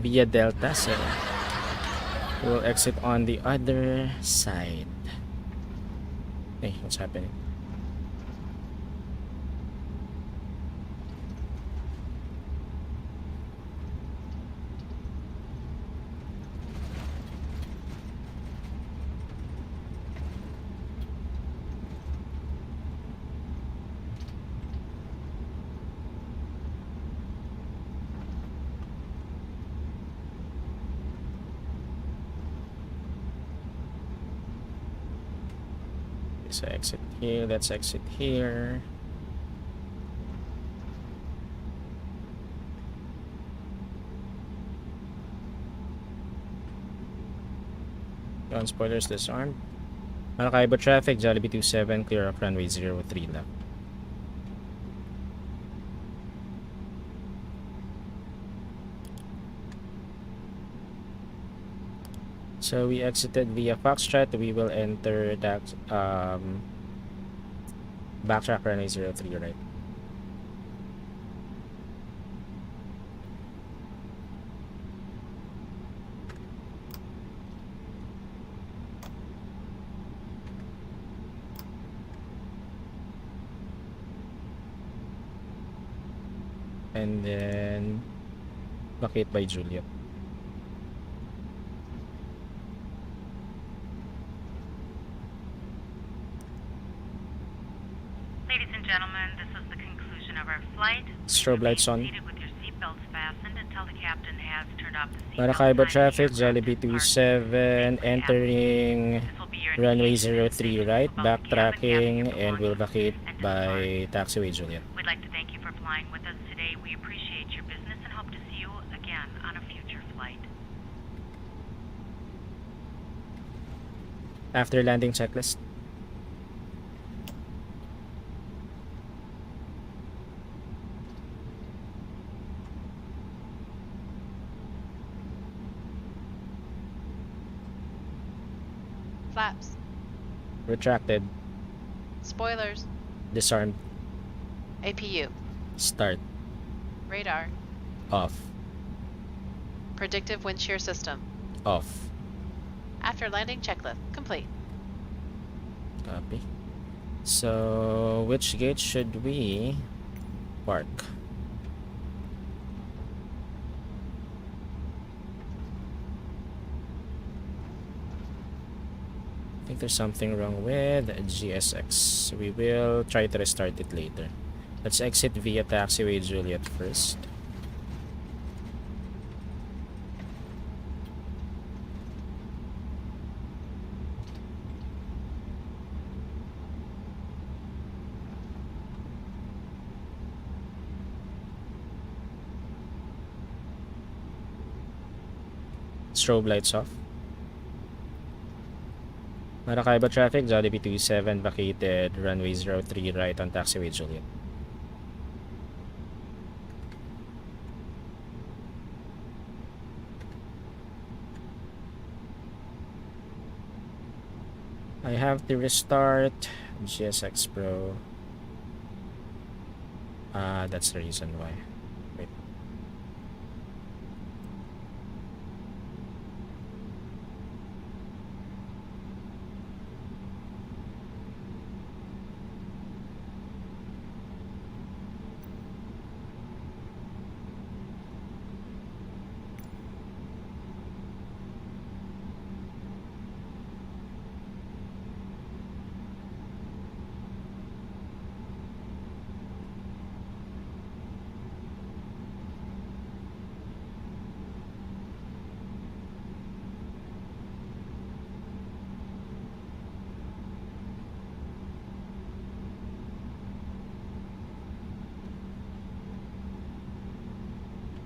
via Delta, so we'll exit on the other side. Hey, what's happening? So exit here, let's exit here. Ground spoilers disarmed. Maracaibo traffic, Jollibee 27, clear of runway 03 left. So we exited via Foxtrot. We will enter that backtrack runway 03, right? And then locate by Juliet. Ladies and gentlemen, this is the conclusion of our flight. Strobe lights on. Seated with your seatbelts fastened until tell the captain has turned off the seatbelt Maracaibo sign in the traffic, aircraft Jollibee and parked. 27, entering This will be your runway indication 03 information right, about the cabin, backtracking, gassing and will belongings, vacate and by disembark. taxiway Juliet. We'd like to thank you for flying with us today. We appreciate your business and hope to see you again on a future flight. After landing checklist. Flaps. Retracted. Spoilers. Disarmed. APU. Start. Radar. Off. Predictive wind shear system. Off. After landing checklist complete. Copy. So, which gate should we park? I think there's something wrong with GSX. We will try to restart it later. Let's exit via taxiway Juliet first. Strobe lights off. Maracaibo traffic, Jollibee 27 vacated, runway 03 right on taxiway Juliet. I have to restart GSX Pro. That's the reason why. Wait.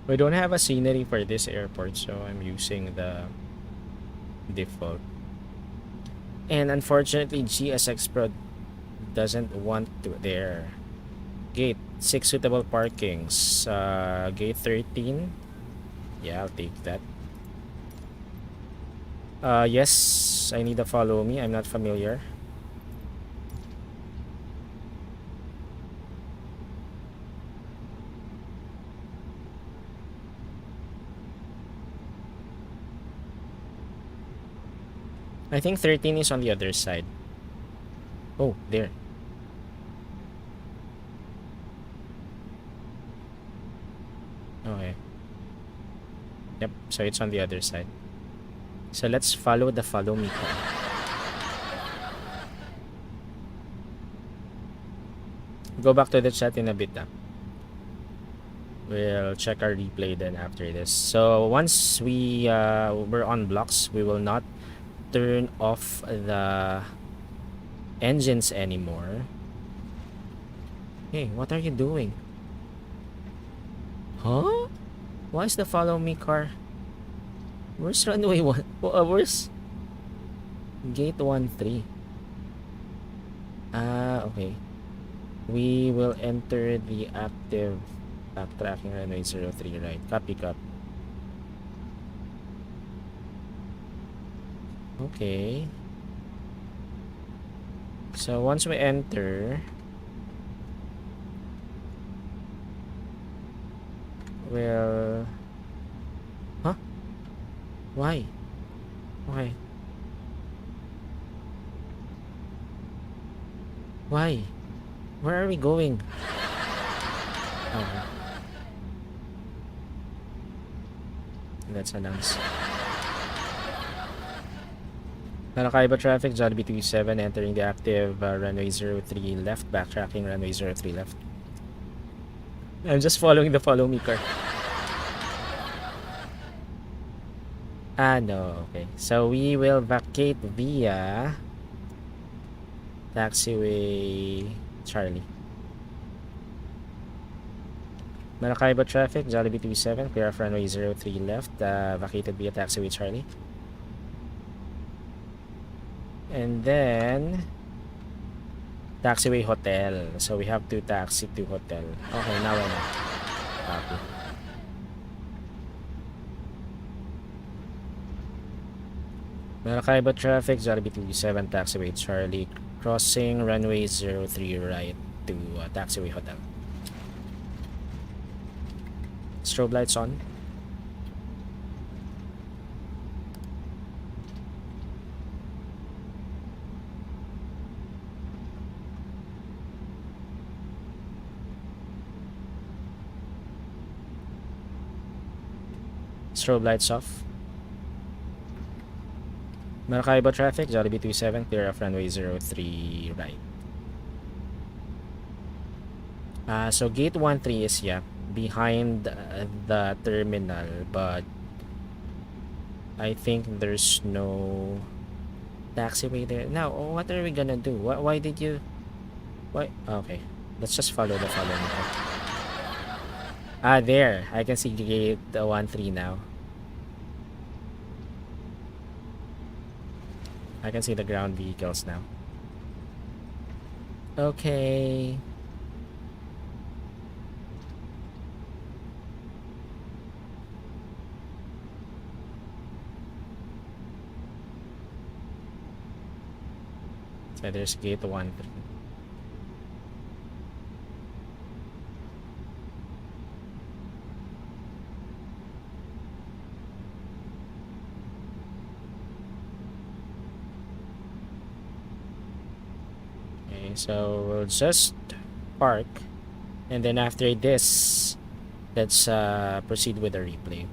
We don't have a scenery for this airport, so I'm using the default. And unfortunately, GSX Pro doesn't want to their gate 6 suitable parkings. Gate 13. Yeah, I'll take that. Yes, I need to follow me. I'm not familiar. I think 13 is on the other side. Oh, there. Okay. Yep, so it's on the other side. So let's follow the follow me car. Go back to the chat in a bit. We'll check our replay then after this. So once we're on blocks, we will not turn off the engines anymore. Hey, what are you doing? Huh? Why is the follow me car? Where's runway 1? Where's gate 13? Okay. We will enter the active backtracking runway 03 right. Copy. Okay. So once we enter, we'll... Huh? Why? Okay. Why? Where are we going? Oh. Let's announce. Maracaibo traffic, Jollibee 27 entering the active runway 03 left, backtracking runway 03 left. I'm just following the follow me car. Ah, no. Okay. So we will vacate via taxiway Charlie. Maracaibo traffic, Jollibee 27, clear off runway 03 left, vacated via taxiway Charlie. And then taxiway hotel. So we have to taxi to hotel. Okay, now I know. Copy. Maracaibo traffic, Jollibee 27, taxiway Charlie, crossing runway 03 right to taxiway hotel. Strobe lights on. Strobe lights off. Maracaibo traffic, Jollibee 27, clear off runway 03 right. So gate 13 is, yeah, behind the terminal, but I think there's no taxiway there. Now, what are we gonna do? Why did you... Why? Okay, let's just follow the following. Ah, there. I can see gate 13 now. I can see the ground vehicles now. Okay. So there's gate 13. Okay, so we'll just park, and then after this, let's proceed with the replay.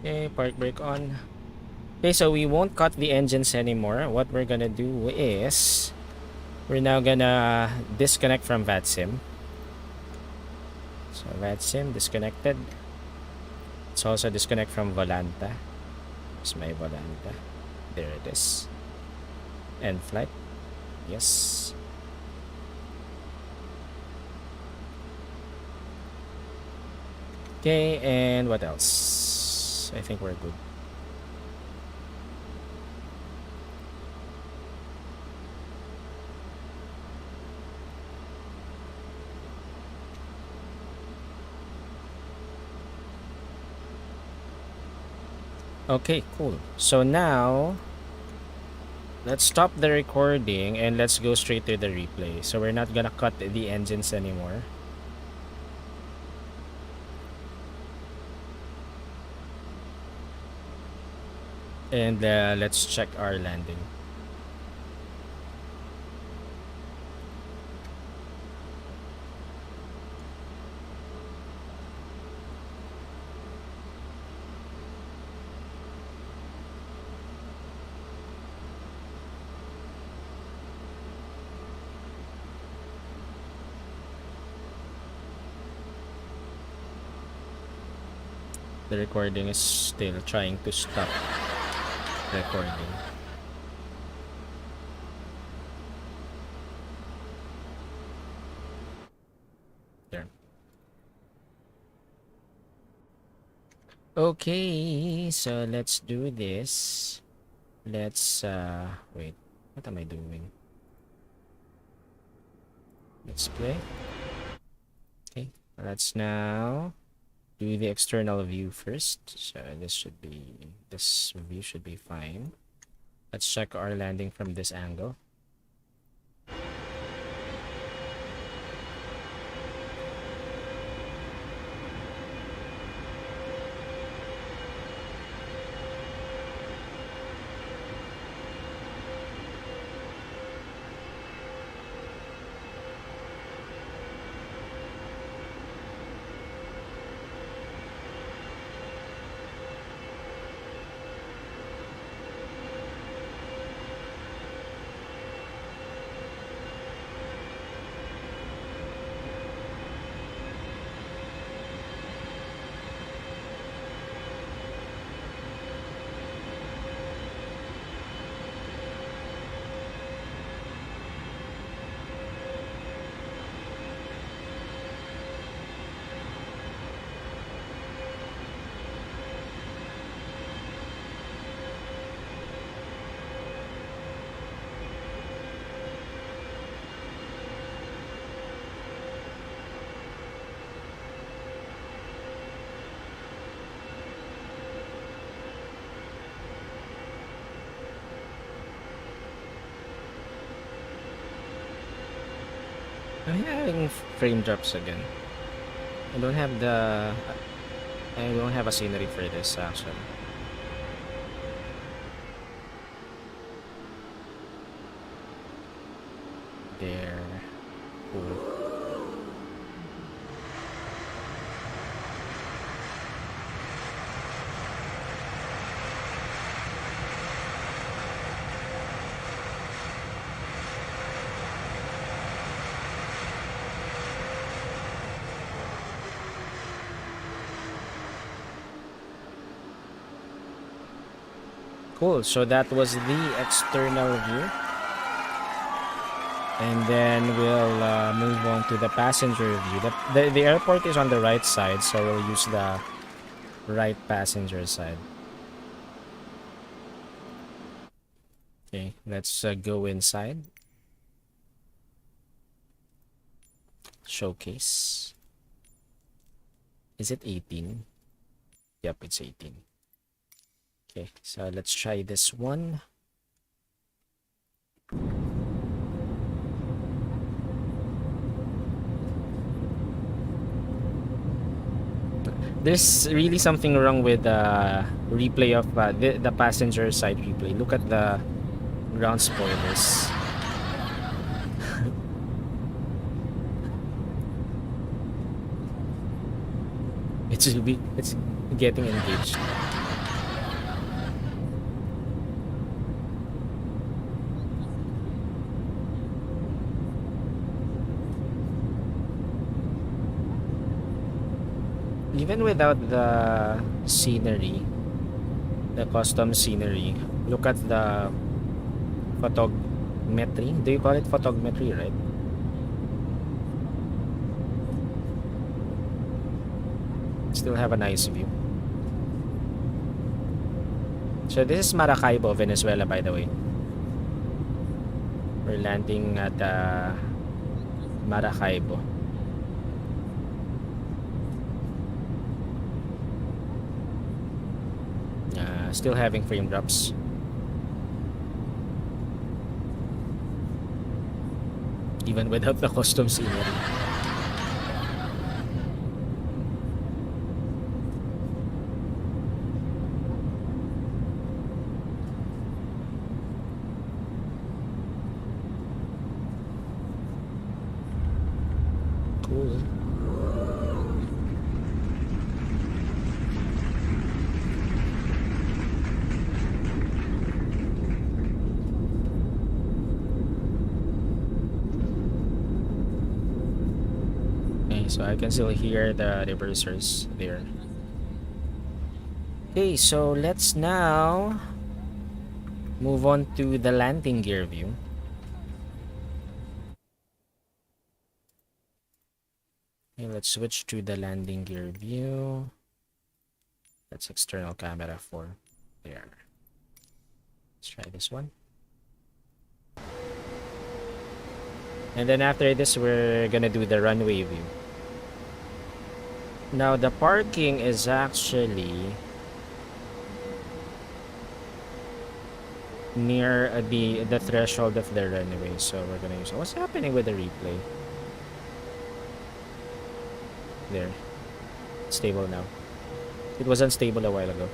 Okay, park brake on. Okay, so we won't cut the engines anymore. What we're gonna do is we're now gonna disconnect from VATSIM. So VATSIM disconnected. Let's also disconnect from Volanta. It's my Volanta. There it is. End flight. Yes. Okay, and what else? I think we're good. Okay, cool. So now let's stop the recording and let's go straight to the replay. So we're not gonna cut the engines anymore. And let's check our landing. The recording is still trying to stop recording. There. Okay, so let's do this. Let's wait. What am I doing? Let's play. Okay, let's now do the external view first. So this view should be fine. Let's check our landing from this angle. I'm having frame drops again. I don't have the I don't have a scenery for this actually. There. Cool. Cool. So that was the external view. And then we'll move on to the passenger view. The airport is on the right side, so we'll use the right passenger side. Okay, let's go inside. Showcase. Is it 18? Yep, it's 18. Okay, so let's try this one. There's really something wrong with the replay of the passenger side replay. Look at the ground spoilers. It's getting engaged. Even without the scenery, the custom scenery, look at the photogmetry. Do you call it photogmetry, right? Still have a nice view. So this is Maracaibo, Venezuela, by the way. We're landing at Maracaibo. Still having frame drops. Even without the custom scenery. Cool. So I can still hear the reversers there. Okay, so let's now move on to the landing gear view. Okay, let's switch to the landing gear view. That's external camera for there. Let's try this one. And then after this, we're gonna do the runway view. Now the parking is actually near the threshold of the runway, so we're gonna use. What's happening with the replay? There, it's stable now. It was unstable a while ago.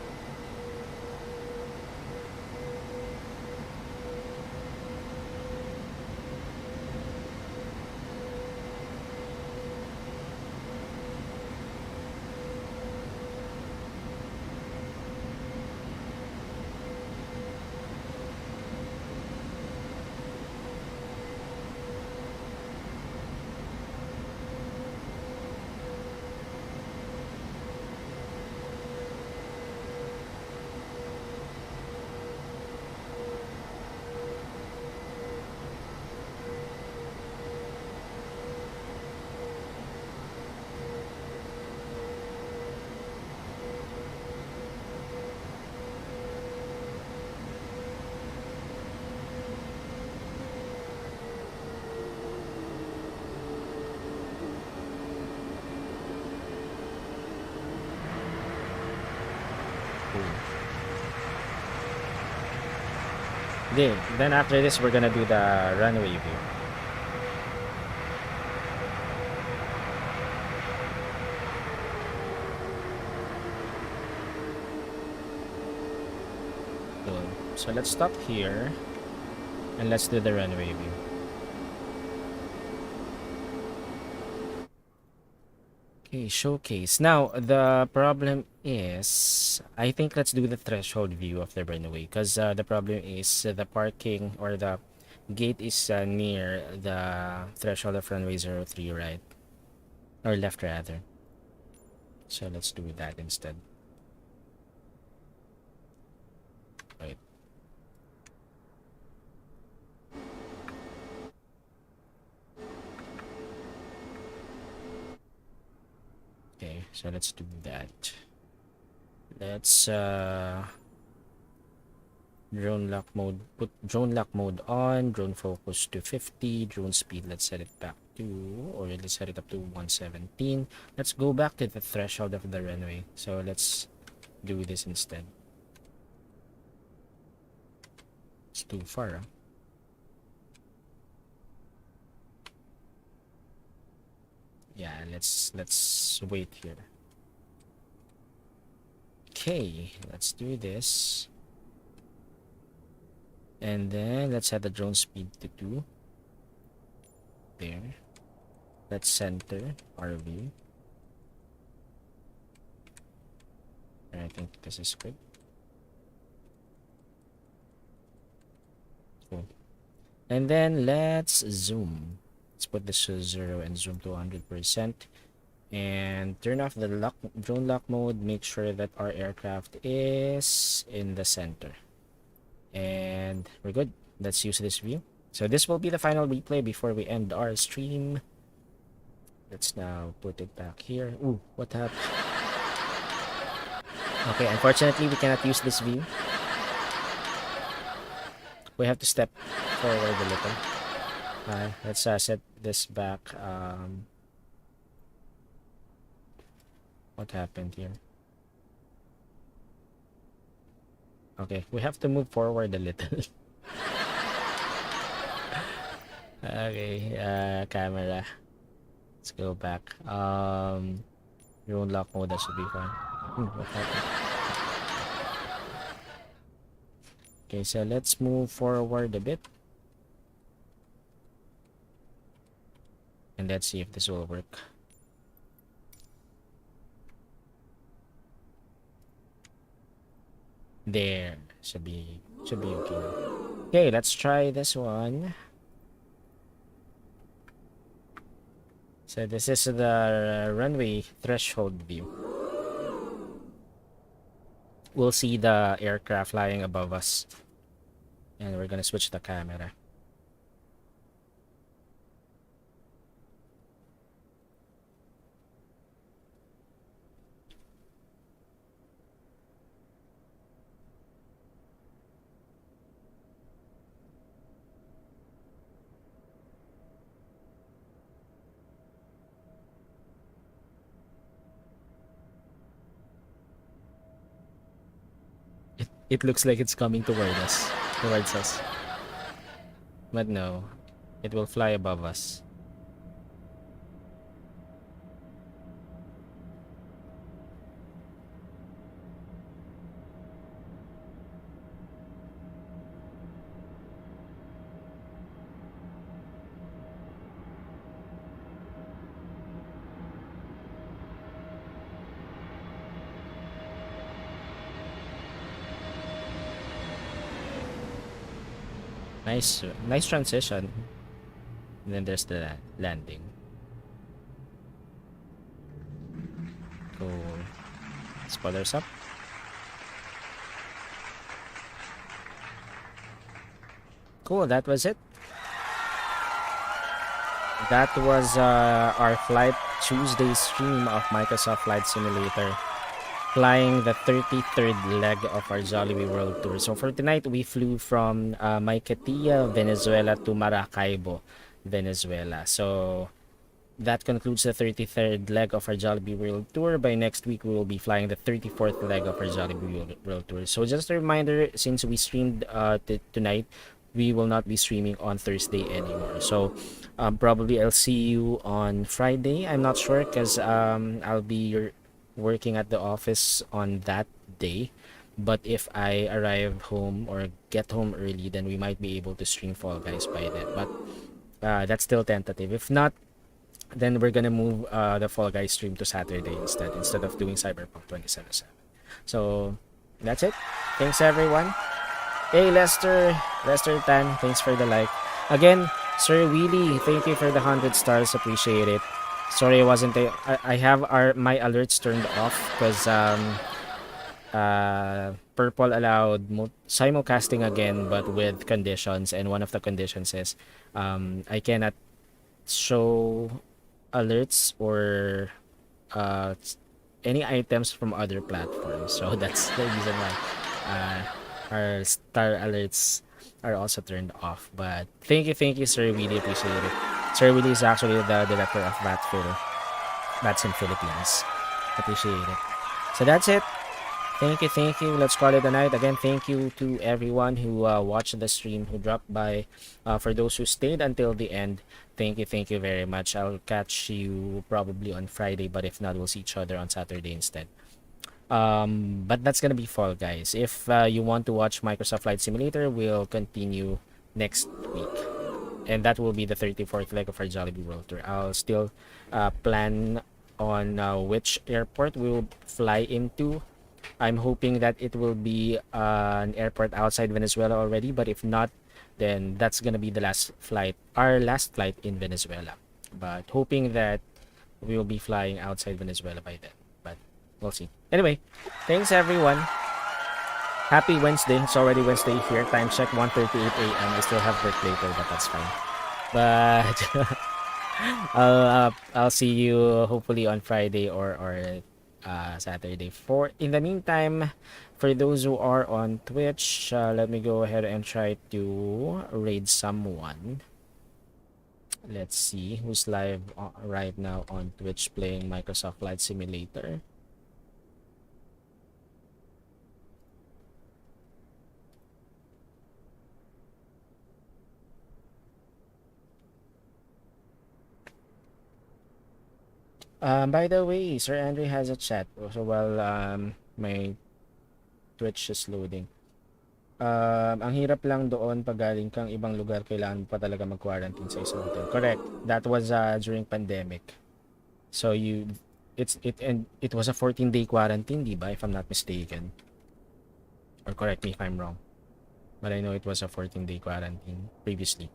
Then after this, we're gonna do the runway view. So let's stop here and let's do the runway view. Okay, showcase. Now the problem is, I think let's do the threshold view of the runway, because the problem is the parking or the gate is near the threshold of runway 03, right? Or left rather. So let's do that instead. Right. Okay, so let's do that. Let's drone lock mode, put drone lock mode on, drone focus to 50, drone speed let's set it back to, or let's set it up to 117. Let's go back to the threshold of the runway. So let's do this instead. It's too far, huh? Yeah, let's wait here. Okay, let's do this. And then let's set the drone speed to 2. There. Let's center our view. And I think this is good. Cool. And then let's zoom. Let's put this to 0 and zoom to 100%. And turn off the drone lock mode. Make sure that our aircraft is in the center. And we're good. Let's use this view. So this will be the final replay before we end our stream. Let's now put it back here. Ooh, what happened? Okay, unfortunately we cannot use this view. We have to step forward a little. Let's set this back. What happened here? Okay, we have to move forward a little. Okay, camera. Let's go back. Drone lock mode, that should be fine. What happened? Okay, so let's move forward a bit. And let's see if this will work. There, should be okay. Okay, let's try this one. So this is the runway threshold view. We'll see the aircraft flying above us. And we're gonna switch the camera. It looks like it's coming towards us. But no, it will fly above us. Nice transition. And then there's the landing. Cool. Spoilers up. Cool, that was it. That was our Flight Tuesday stream of Microsoft Flight Simulator, flying the 33rd leg of our Jollibee World Tour. So for tonight, we flew from Maiquetia, Venezuela to Maracaibo, Venezuela. So that concludes the 33rd leg of our Jollibee World Tour. By next week, we will be flying the 34th leg of our Jollibee World Tour. So just a reminder, since we streamed tonight, we will not be streaming on Thursday anymore. So probably I'll see you on Friday. I'm not sure because I'll be working at the office on that day. But if I arrive home or get home early, then we might be able to stream Fall Guys by then. But that's still tentative. If not, then we're gonna move the Fall Guys stream to Saturday instead of doing Cyberpunk 2077. So that's it. Thanks everyone. Hey Lester Tan, thanks for the like. Again, Sir Willie, thank you for the 100 stars, appreciate it. Sorry I wasn't there. I have my alerts turned off because Purple allowed simulcasting again, but with conditions, and one of the conditions is I cannot show alerts or any items from other platforms. So that's the reason why our star alerts are also turned off. But thank you, Sir Willie, appreciate it. Sir Willie is actually the director of Bats in Philippines. Appreciate it. So that's it. Thank you. Let's call it a night. Again, thank you to everyone who watched the stream, who dropped by. For those who stayed until the end, thank you very much. I'll catch you probably on Friday, but if not, we'll see each other on Saturday instead. But that's gonna be Fall Guys. If you want to watch Microsoft Flight Simulator, we'll continue next week, and that will be the 34th leg of our Jollibee World Tour. I'll still plan on which airport we will fly into. I'm hoping that it will be an airport outside Venezuela already, but if not, then that's gonna be our last flight in Venezuela. But hoping that we will be flying outside Venezuela by then, but we'll see. Anyway, thanks everyone. Happy Wednesday. It's already Wednesday here. Time check 1:38 a.m. I still have work later, but that's fine. But I'll see you hopefully on Friday or Saturday. In the meantime, for those who are on Twitch, let me go ahead and try to raid someone. Let's see who's live right now on Twitch playing Microsoft Flight Simulator. By the way, Sir Andre has a chat. So while my Twitch is loading. Ang hirap lang doon pag galing kang ibang lugar, kailangan pa talaga mag-quarantine sa isang hotel. Correct. That was during pandemic. So it was a 14-day quarantine, di ba? If I'm not mistaken. Or correct me if I'm wrong. But I know it was a 14-day quarantine previously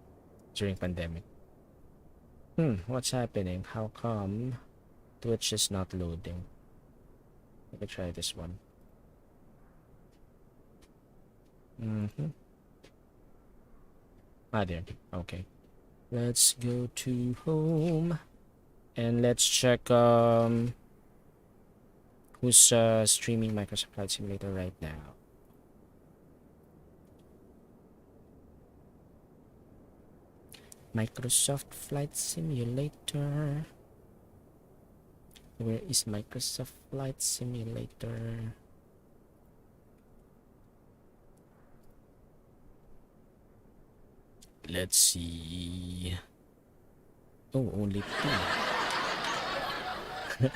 during pandemic. What's happening? How come Twitch is not loading? Let me try this one. There. Okay. Let's go to home and let's check who's streaming Microsoft Flight Simulator right now. Microsoft Flight Simulator. Where is Microsoft Flight Simulator? Let's see. Oh, only 2.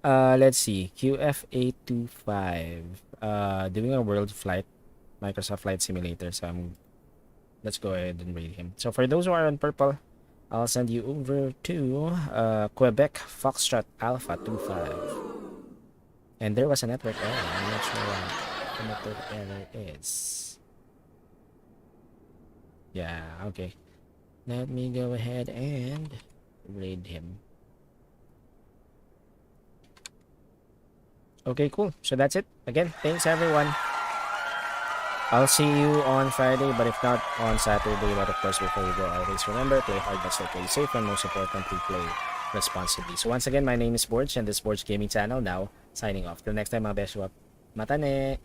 Let's see. QF825. Doing a world flight, Microsoft Flight Simulator. So let's go ahead and rate him. So for those who are on purple, I'll send you over to Quebec Foxtrot Alpha 25. And there was a network error. I'm not sure what the network error is. Yeah, okay. Let me go ahead and raid him. Okay, cool. So that's it. Again, thanks everyone. I'll see you on Friday, but if not, on Saturday. But of course, before you go, always remember, play hard but still play safe, and most importantly, play responsibly. So once again, my name is Borg, and this is Borg Gaming Channel, now signing off. Till next time, mga Beshiewap. Matane!